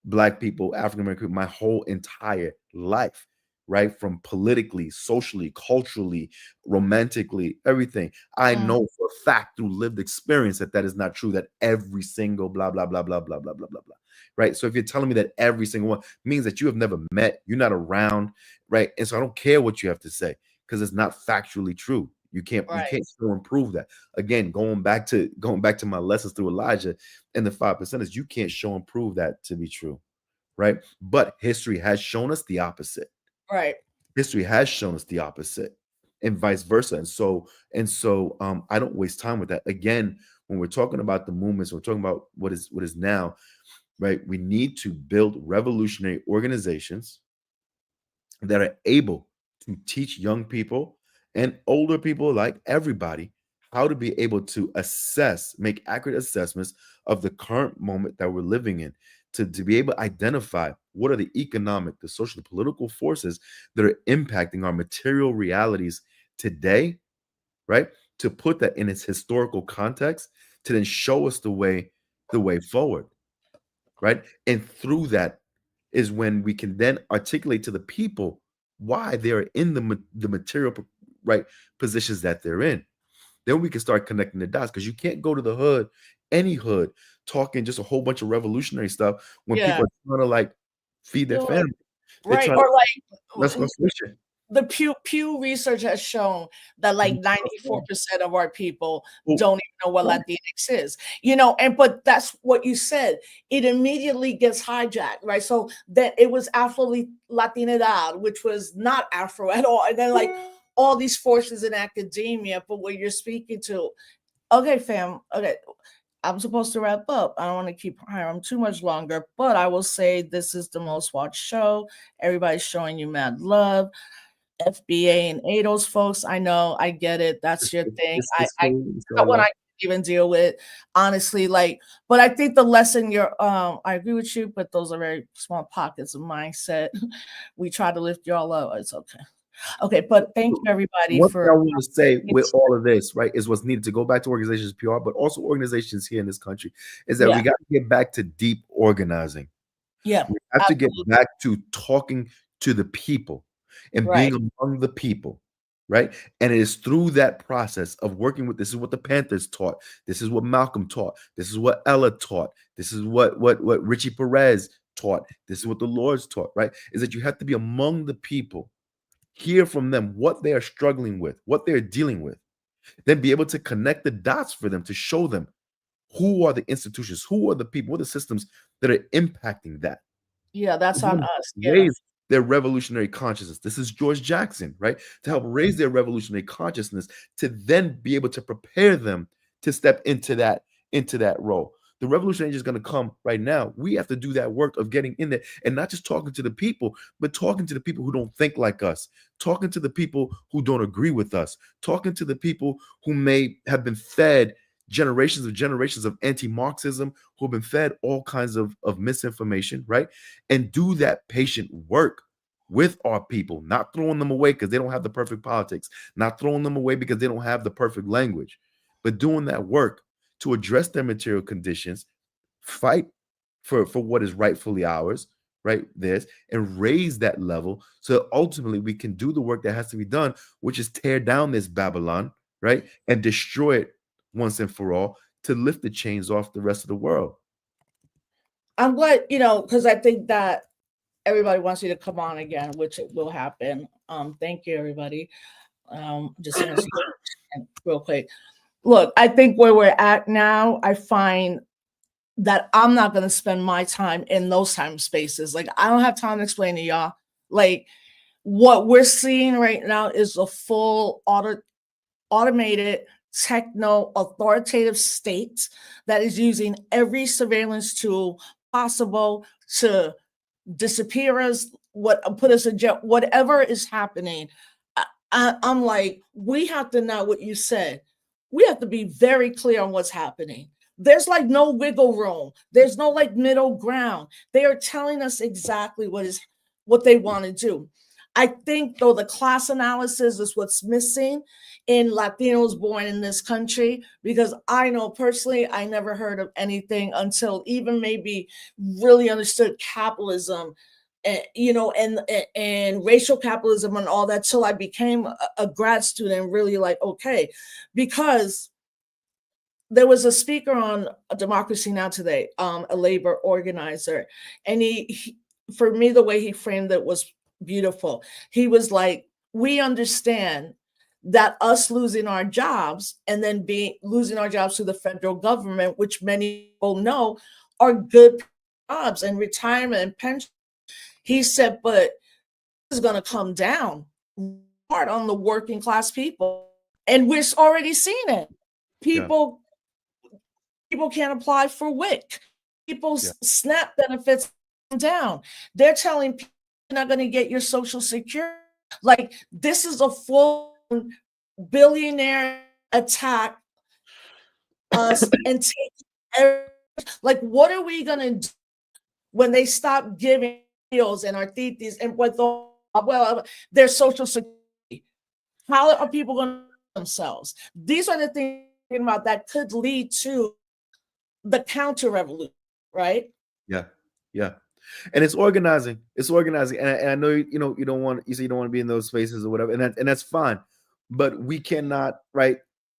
Black people, African American, my whole entire life, right? From politically, socially, culturally, romantically, everything. I
Mm,
know for a fact through lived experience that that is not true. That every single blah blah blah blah blah blah blah blah blah, right? So if you're telling me that every single one means that you have never met, you're not around, right? And so I don't care what you have to say because it's not factually true. You
right.
can't still improve that. Again, going back to my lessons through Elijah and the 5%ers, you can't show and prove that to be true, right? But history has shown us the opposite.
Right.
History has shown us the opposite, and vice versa. And so I don't waste time with that. Again, when we're talking about the movements, we're talking about what is now, right? We need to build revolutionary organizations that are able to teach young people and older people, like everybody, how to be able to assess, make accurate assessments of the current moment that we're living in, to be able to identify what are the economic, the social, the political forces that are impacting our material realities today, right? To put that in its historical context, to then show us the way forward, right? And through that is when we can then articulate to the people why they're in the material right positions that they're in. Then we can start connecting the dots because you can't go to the hood, any hood, talking just a whole bunch of revolutionary stuff when
Yeah.
people are trying to like feed their
You're like,
family. They're
right.
trying to
Or
let's go
like
switch it.
the Pew research has shown that like 94% of our people
Well,
don't even know what
right,
Latinx is, and but that's what you said. It immediately gets hijacked, right? So that it was Afro Latinidad, which was not Afro at all. And then like all these forces in academia, but what you're speaking to, okay, fam, okay. I'm supposed to wrap up. I don't want to keep Hiram too much longer, but I will say this is the most watched show. Everybody's showing you mad love. FBA and ADOS folks. I know, I get it. That's your thing.
It's
I
cool. It's
that
all
one
love.
I can't even deal with, honestly. Like, but I think the lesson you're I agree with you, but those are very small pockets of mindset. We try to lift y'all up. It's okay. Okay, but thank you everybody
One thing
for
I want to say with all of this, right, is what's needed to go back to organizations PR, but also organizations here in this country, is that we
yeah,
got to get back to deep organizing.
yeah,
We have to get
absolutely
back to talking to the people and
right.
being among the people, right? And it is through that process of working with, this is what the Panthers taught, this is what Malcolm taught, this is what Ella taught, this is what Richie Perez taught, this is what the Lords taught, right? Is that you have to be among the people, hear from them what they are struggling with, what they're dealing with, then be able to connect the dots for them to show them who are the institutions, who are the people, what are the systems that are impacting that.
Yeah, that's on
Then
us. Yeah.
raise their revolutionary consciousness. This is George Jackson, right? To help raise their revolutionary consciousness, to then be able to prepare them to step into that role. The revolution is going to come right now. We have to do that work of getting in there and not just talking to the people, but talking to the people who don't think like us, talking to the people who don't agree with us, talking to the people who may have been fed generations of anti-Marxism, who have been fed all kinds of misinformation, right? And do that patient work with our people, not throwing them away because they don't have the perfect politics, not throwing them away because they don't have the perfect language, but doing that work to address their material conditions, fight for what is rightfully ours, right? This, and raise that level so that ultimately we can do the work that has to be done, which is tear down this Babylon, right? And destroy it once and for all to lift the chains off the rest of the world.
I'm glad, because I think that everybody wants you to come on again, which it will happen. Thank you, everybody. Just answer your question real quick. Look, I think where we're at now, I find that I'm not going to spend my time in those time spaces. Like, I don't have time to explain to y'all. Like, what we're seeing right now is a full automated techno-authoritative state that is using every surveillance tool possible to disappear us, put us in jail, whatever is happening. I'm like, we have to know what you said. We have to be very clear on what's happening. There's like no wiggle room. There's no like middle ground. They are telling us exactly what they want to do. I think though the class analysis is what's missing in Latinos born in this country, because I know personally, I never heard of anything until even maybe really understood capitalism, and racial capitalism and all that, till I became a grad student, really like, okay, because there was a speaker on Democracy Now! Today, a labor organizer, and he, for me, the way he framed it was beautiful. He was like, we understand that us losing our jobs and then losing our jobs to the federal government, which many people know are good jobs and retirement and pension. He said, but it's going to come down hard on the working class people. And we're already seeing it. People can't apply for WIC. People's SNAP benefits come down. They're telling people you're not going to get your Social Security. Like, this is a full billionaire attack us and take like, what are we going to do when they stop giving meals and our titis and their Social Security? How are people going to themselves? These are the things about that could lead to the counter revolution, right?
Yeah. And it's organizing. And I know you don't want to be in those spaces or whatever, and that's fine. But we cannot, right?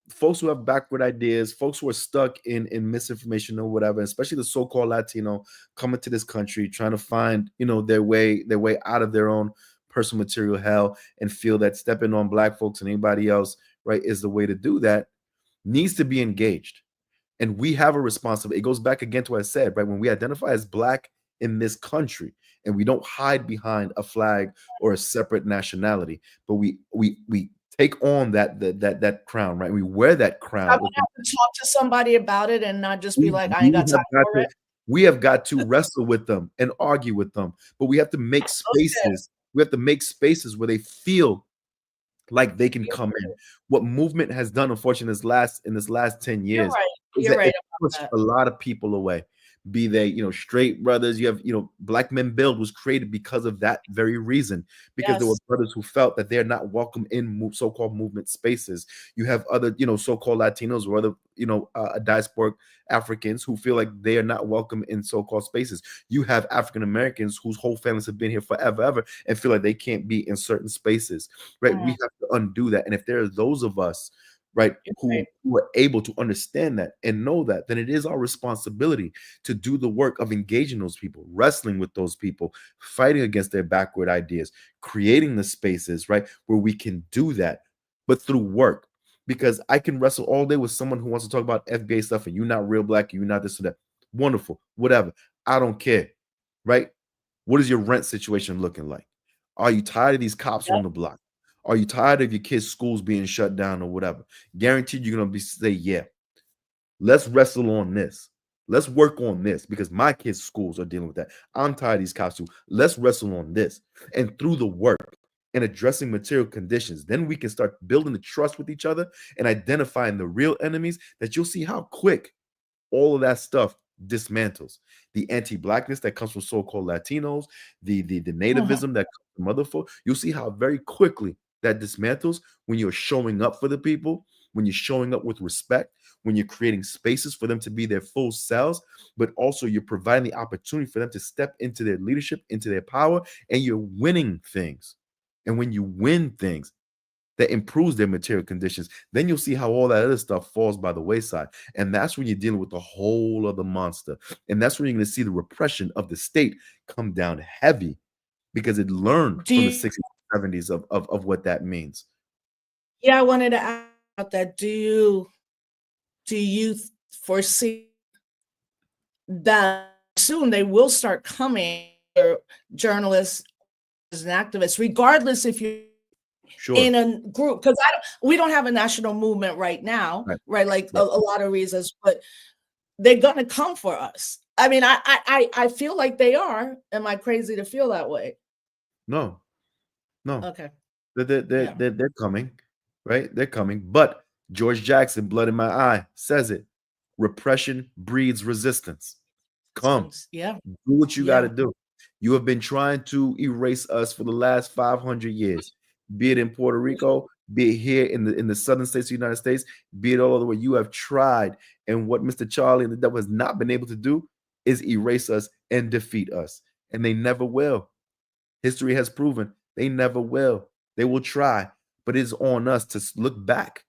Folks who have backward ideas, folks who are stuck in misinformation or whatever, especially the so-called Latino coming to this country trying to find their way out of their own personal material hell, and feel that stepping on Black folks and anybody else, right, is the way to do that, needs to be engaged. And we have a responsibility. It goes back again to what I said, right? When we identify as Black in this country, and we don't hide behind a flag or a separate nationality, but we take on that crown, right? We wear that crown.
I would have to talk to somebody about it and not just be like, I ain't got time for it.
We have got to wrestle with them and argue with them, but we have to make spaces. We have to make spaces where they feel like they can come in. What movement has done, unfortunately, in this last 10
You're
years
right.
is
You're
that
right
it
about
pushed
that.
a lot of people away. Be they, straight brothers. You have, Black Men Build was created because of that very reason, because there were
Yes.
brothers who felt that they're not welcome in so-called movement spaces. You have other, so-called Latinos or other, diasporic Africans who feel like they are not welcome in so-called spaces. You have African Americans whose whole families have been here forever, ever, and feel like they can't be in certain spaces, right? We
Mhm.
have to undo that. And if there are those of us, right,
You're
who
right.
are able to understand that and know that, then it is our responsibility to do the work of engaging those people, wrestling with those people, fighting against their backward ideas, creating the spaces, right, where we can do that, but through work. Because I can wrestle all day with someone who wants to talk about FBA stuff and you're not real Black, you're not this or that. Wonderful, whatever. I don't care, right? What is your rent situation looking like? Are you tired of these cops
Yep.
on the block? Are you tired of your kids' schools being shut down or whatever? Guaranteed you're gonna say, yeah, let's wrestle on this. Let's work on this because my kids' schools are dealing with that. I'm tired of these cops too. Let's wrestle on this. And through the work and addressing material conditions, then we can start building the trust with each other and identifying the real enemies, that you'll see how quick all of that stuff dismantles. The anti-Blackness that comes from so-called Latinos, the
Mhm.
nativism that comes from other folk. You'll see how very quickly that dismantles when you're showing up for the people, when you're showing up with respect, when you're creating spaces for them to be their full selves, but also you're providing the opportunity for them to step into their leadership, into their power, and you're winning things. And when you win things, that improves their material conditions, then you'll see how all that other stuff falls by the wayside. And that's when you're dealing with a whole other monster. And that's when you're going to see the repression of the state come down heavy, because it learned
Do
from the
you,
60s, 70s of what that means.
yeah, I wanted to ask about that. Do you foresee that soon they will start coming, journalists and activists, regardless if you're
Sure.
in a group? Because we don't have a national movement right now,
Right.
right? Like a
Right.
lot of reasons, but they're gonna come for us. I mean, I feel like they are. Am I crazy to feel that way?
No, no.
Okay. Yeah.
They're coming, right? They're coming. But George Jackson, Blood in My Eye, says it. Repression breeds resistance. Come.
Yeah.
Do what you got
Yeah.
to do. You have been trying to erase us for the last 500 years, be it in Puerto Rico, be it here in the southern states of the United States, be it all over. You have tried, and what Mr. Charlie and the devil has not been able to do is erase us and defeat us, and they never will. History has proven they never will. They will try, but it's on us to look back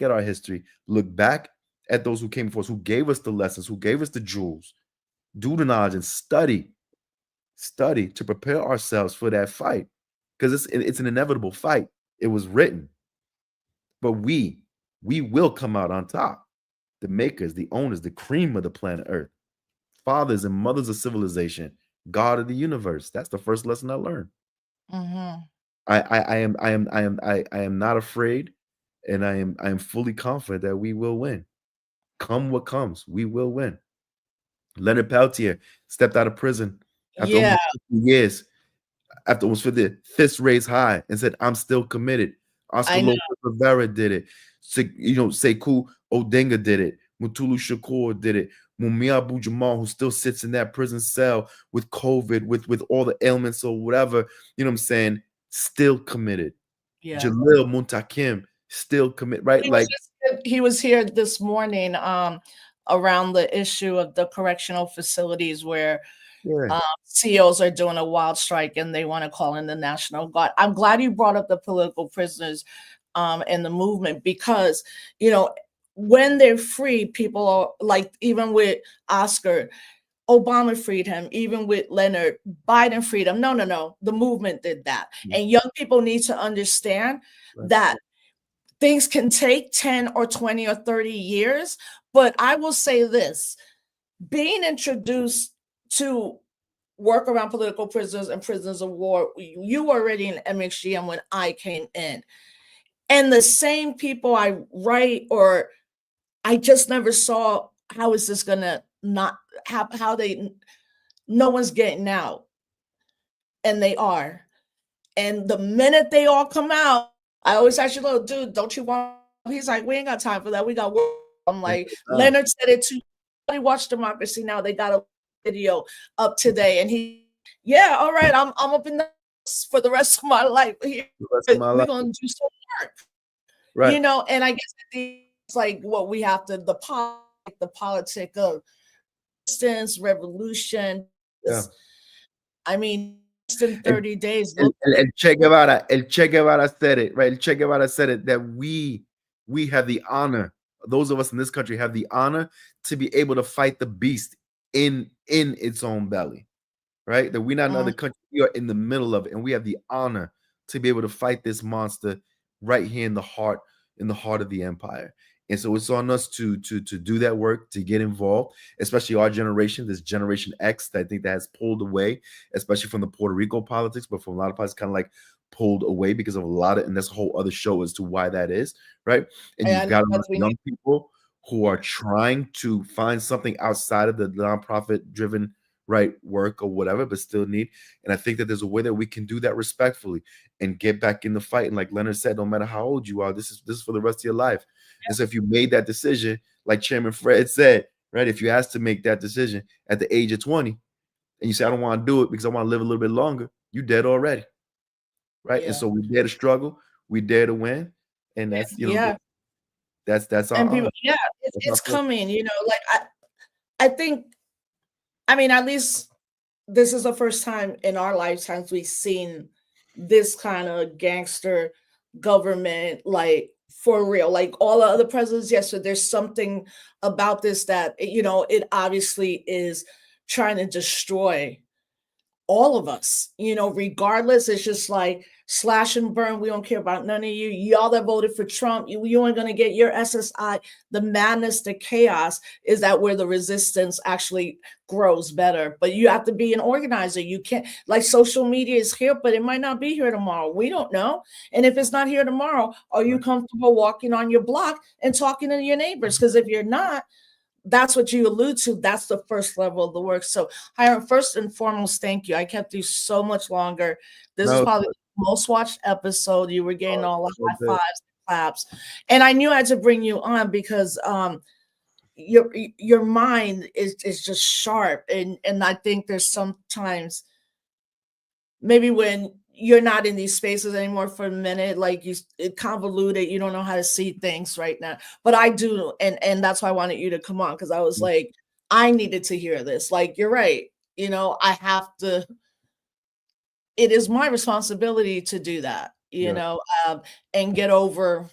at our history, look back at those who came before us, who gave us the lessons, who gave us the jewels, do the knowledge and study to prepare ourselves for that fight, because it's an inevitable fight. It was written, but we will come out on top. The makers, the owners, the cream of the planet Earth, fathers and mothers of civilization, God of the universe. That's the first lesson I learned.
Hmm.
I am not afraid, and I am fully confident that we will win. Come what comes, we will win. Leonard Peltier stepped out of prison after
Yeah.
almost 50 years, after it was for the fist raised high, and said, "I'm still committed." Oscar
I know.
Lopez Rivera did it. Sekou Odinga did it. Mutulu Shakur did it. Mumia Abu Jamal, who still sits in that prison cell with COVID, with all the ailments or whatever, you know what I'm saying, still committed.
Yeah.
Jalil Muntakim, still commit, right? Like,
He was here this morning around the issue of the correctional facilities where
yeah,
CEOs are doing a wild strike and they want to call in the National Guard. I'm glad you brought up the political prisoners and the movement, because, when they're free, people are like, even with Oscar, Obama freed him, even with Leonard, Biden freed him. No, no, no. The movement did that.
yeah,
And young people need to understand
right.
that things can take 10 or 20 or 30 years. But I will say this: being introduced to work around political prisoners and prisoners of war, you were already in MXGM when I came in. And the same people I write, or I just never saw, how is this gonna not how they, no one's getting out, and they are. And the minute they all come out, I always ask you, little dude, don't you want? He's like, we ain't got time for that. We got work. I'm like, Leonard said it too. I watch Democracy Now. They got a video up today, and yeah, all right, I'm up in the house for the rest of my life. We're gonna do some work,
right?
And I guess it's like what we have to the politic of resistance, revolution.
Yeah.
I mean, in 30 days.
El Che Guevara said it, right? El Che Guevara said it that we have the honor, those of us in this country have the honor to be able to fight the beast in its own belly, right? That we're not in other countries, we are in the middle of it, and we have the honor to be able to fight this monster right here in the heart of the empire. And so it's on us to do that work, to get involved, especially our generation, this Generation X, that I think that has pulled away, especially from the Puerto Rico politics, but from a lot of politics, kind of like pulled away because of a lot of, and that's a whole other show as to why that is, right? And you've got a lot of young people who are trying to find something outside of the nonprofit-driven, right, work or whatever, but still need. And I think that there's a way that we can do that respectfully and get back in the fight. And like Leonard said, no matter how old you are, this is for the rest of your life. And so if you made that decision, like Chairman Fred said, right, if you asked to make that decision at the age of 20 and you say, I don't want to do it because I want to live a little bit longer, you dead already. Right. Yeah. And so we dare to struggle, we dare to win. And that's, that's our,
and people, it's coming, like I think, I mean, at least this is the first time in our lifetimes we've seen this kind of gangster government, like for real. Like all the other presidents, yes, so there's something about this that, it obviously is trying to destroy all of us, regardless. It's just like slash and burn. We don't care about none of you. Y'all that voted for Trump, you ain't going to get your SSI. The madness, the chaos is that where the resistance actually grows better. But you have to be an organizer. You can't, like, social media is here, but it might not be here tomorrow. We don't know. And if it's not here tomorrow, are you comfortable walking on your block and talking to your neighbors? Because if you're not, that's what you allude to. That's the first level of the work. So, Hiram, first and foremost, thank you. I kept you so much longer. This is probably the most watched episode. You were getting all the high fives, claps, and I knew I had to bring you on because your mind is just sharp, and I think there's sometimes maybe when you're not in these spaces anymore for a minute, like it convoluted, you don't know how to see things right now, but I do. And that's why I wanted you to come on. Cause I was like, I needed to hear this. Like, you're right. I have to, it is my responsibility to do that, and get over,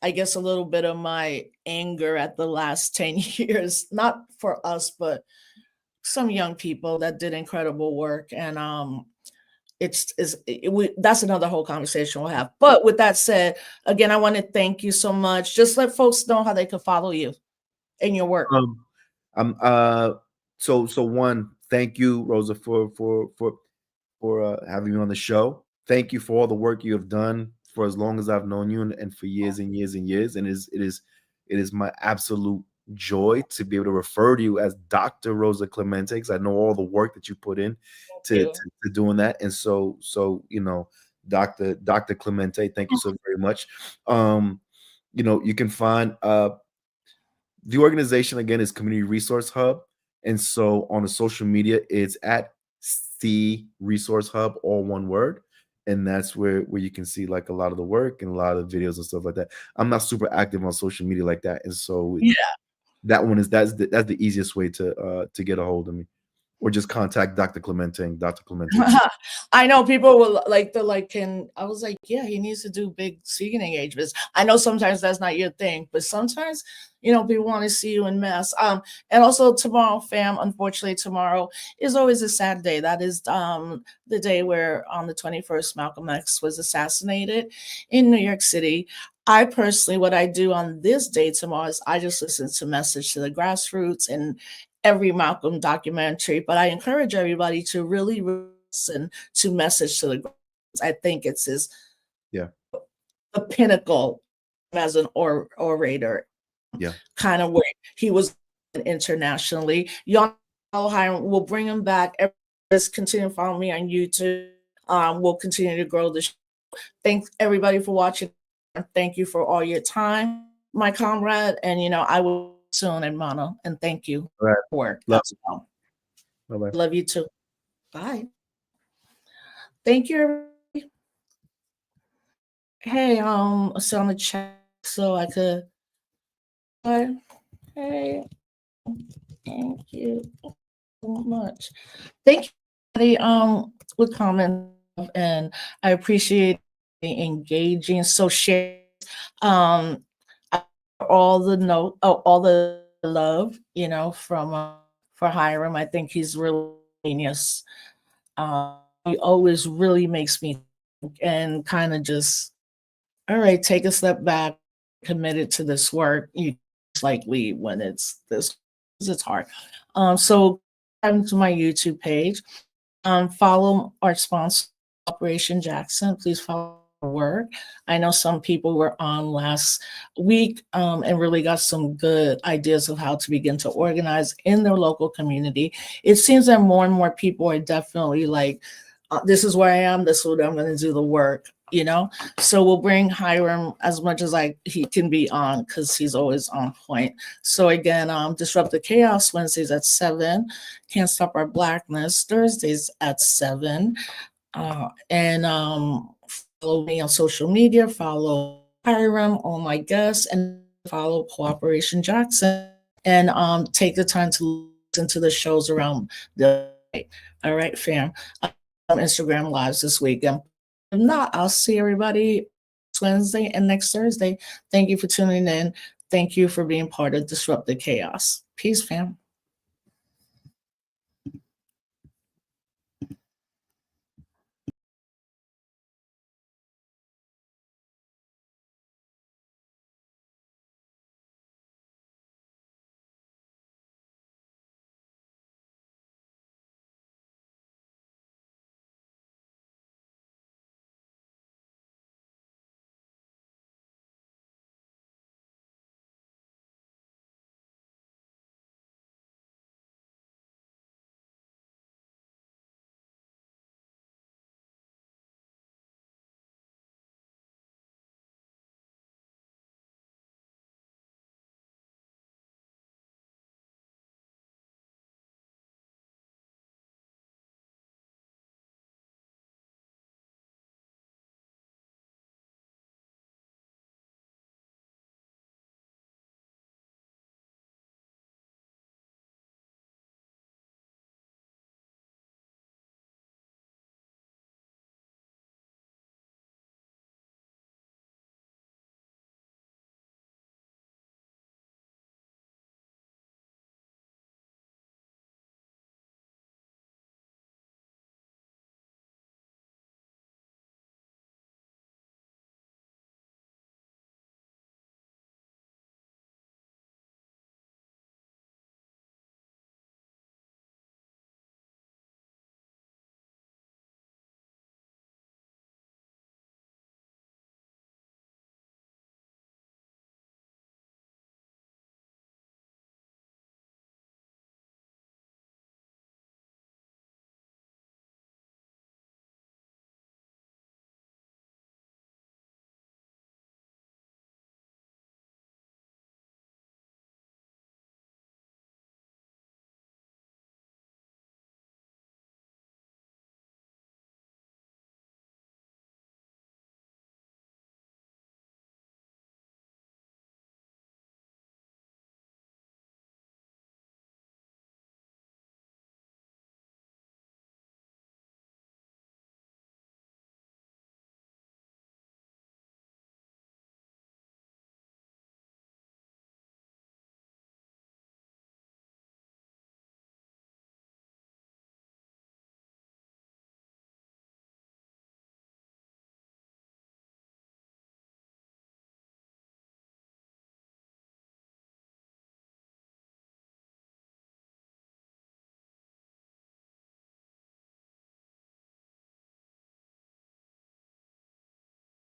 I guess, a little bit of my anger at the last 10 years, not for us, but some young people that did incredible work. And, that's another whole conversation we'll have. But with that said, again, I want to thank you so much. Just let folks know how they can follow you in your work.
So one, thank you, Rosa, for having me on the show. Thank you for all the work you have done for as long as I've known you, and for years and years and years. And it is my absolute joy to be able to refer to you as Dr. Rosa Clemente, because I know all the work that you put in to doing that. And so Dr. Clemente, thank you so very much. You can find the organization, again, is Community Resource Hub. And so on the social media, it's at C Resource Hub, all one word. And that's where you can see like a lot of the work and a lot of videos and stuff like that. I'm not super active on social media like that. And so that one that's the easiest way to get a hold of me, or just contact Dr. Clemente and Dr. Clemente.
I know people will I was like, yeah, he needs to do big speaking engagements. I know sometimes that's not your thing, but sometimes, people want to see you in mass. And also tomorrow, fam, unfortunately, tomorrow is always a sad day. That is the day where on the 21st, Malcolm X was assassinated in New York City. I personally, what I do on this day tomorrow is I just listen to Message to the Grassroots and every Malcolm documentary, but I encourage everybody to really listen to Message to the Grassroots. I think it's the pinnacle as an orator, kind of where he was internationally. Y'all know Hiram, we'll bring him back. Just continue to follow me on YouTube. We'll continue to grow the show. Thanks everybody for watching. Thank you for all your time, my comrade. And I will soon, hermano. And thank you
All right.
for work
Love
as well.
Bye-bye.
Love you too. Bye. Thank you, everybody. Hey, it's on the chat so I could. Hey, thank you so much. Thank you, everybody, with comments, and I appreciate the engaging. So share all the love, from for Hiram. I think he's really genius. He always really makes me think and kind of just, all right, take a step back, committed to this work. You just like leave when it's this, it's hard. So come to my YouTube page. Follow our sponsor, Operation Jackson. Please follow our work. I know some people were on last week and really got some good ideas of how to begin to organize in their local community. It seems that more and more people are definitely like, this is where I am, this is what I'm going to do the work, So we'll bring Hiram as much as he can be on, because he's always on point. So again, Disrupt the Chaos Wednesdays at 7, Can't Stop Our Blackness Thursdays at 7. And follow me on social media, follow Hiram, all my guests, and follow Cooperation Jackson. And take the time to listen to the shows around the night. All right, fam. Instagram lives this weekend. If not, I'll see everybody next Wednesday and next Thursday. Thank you for tuning in. Thank you for being part of Disrupt the Chaos. Peace, fam.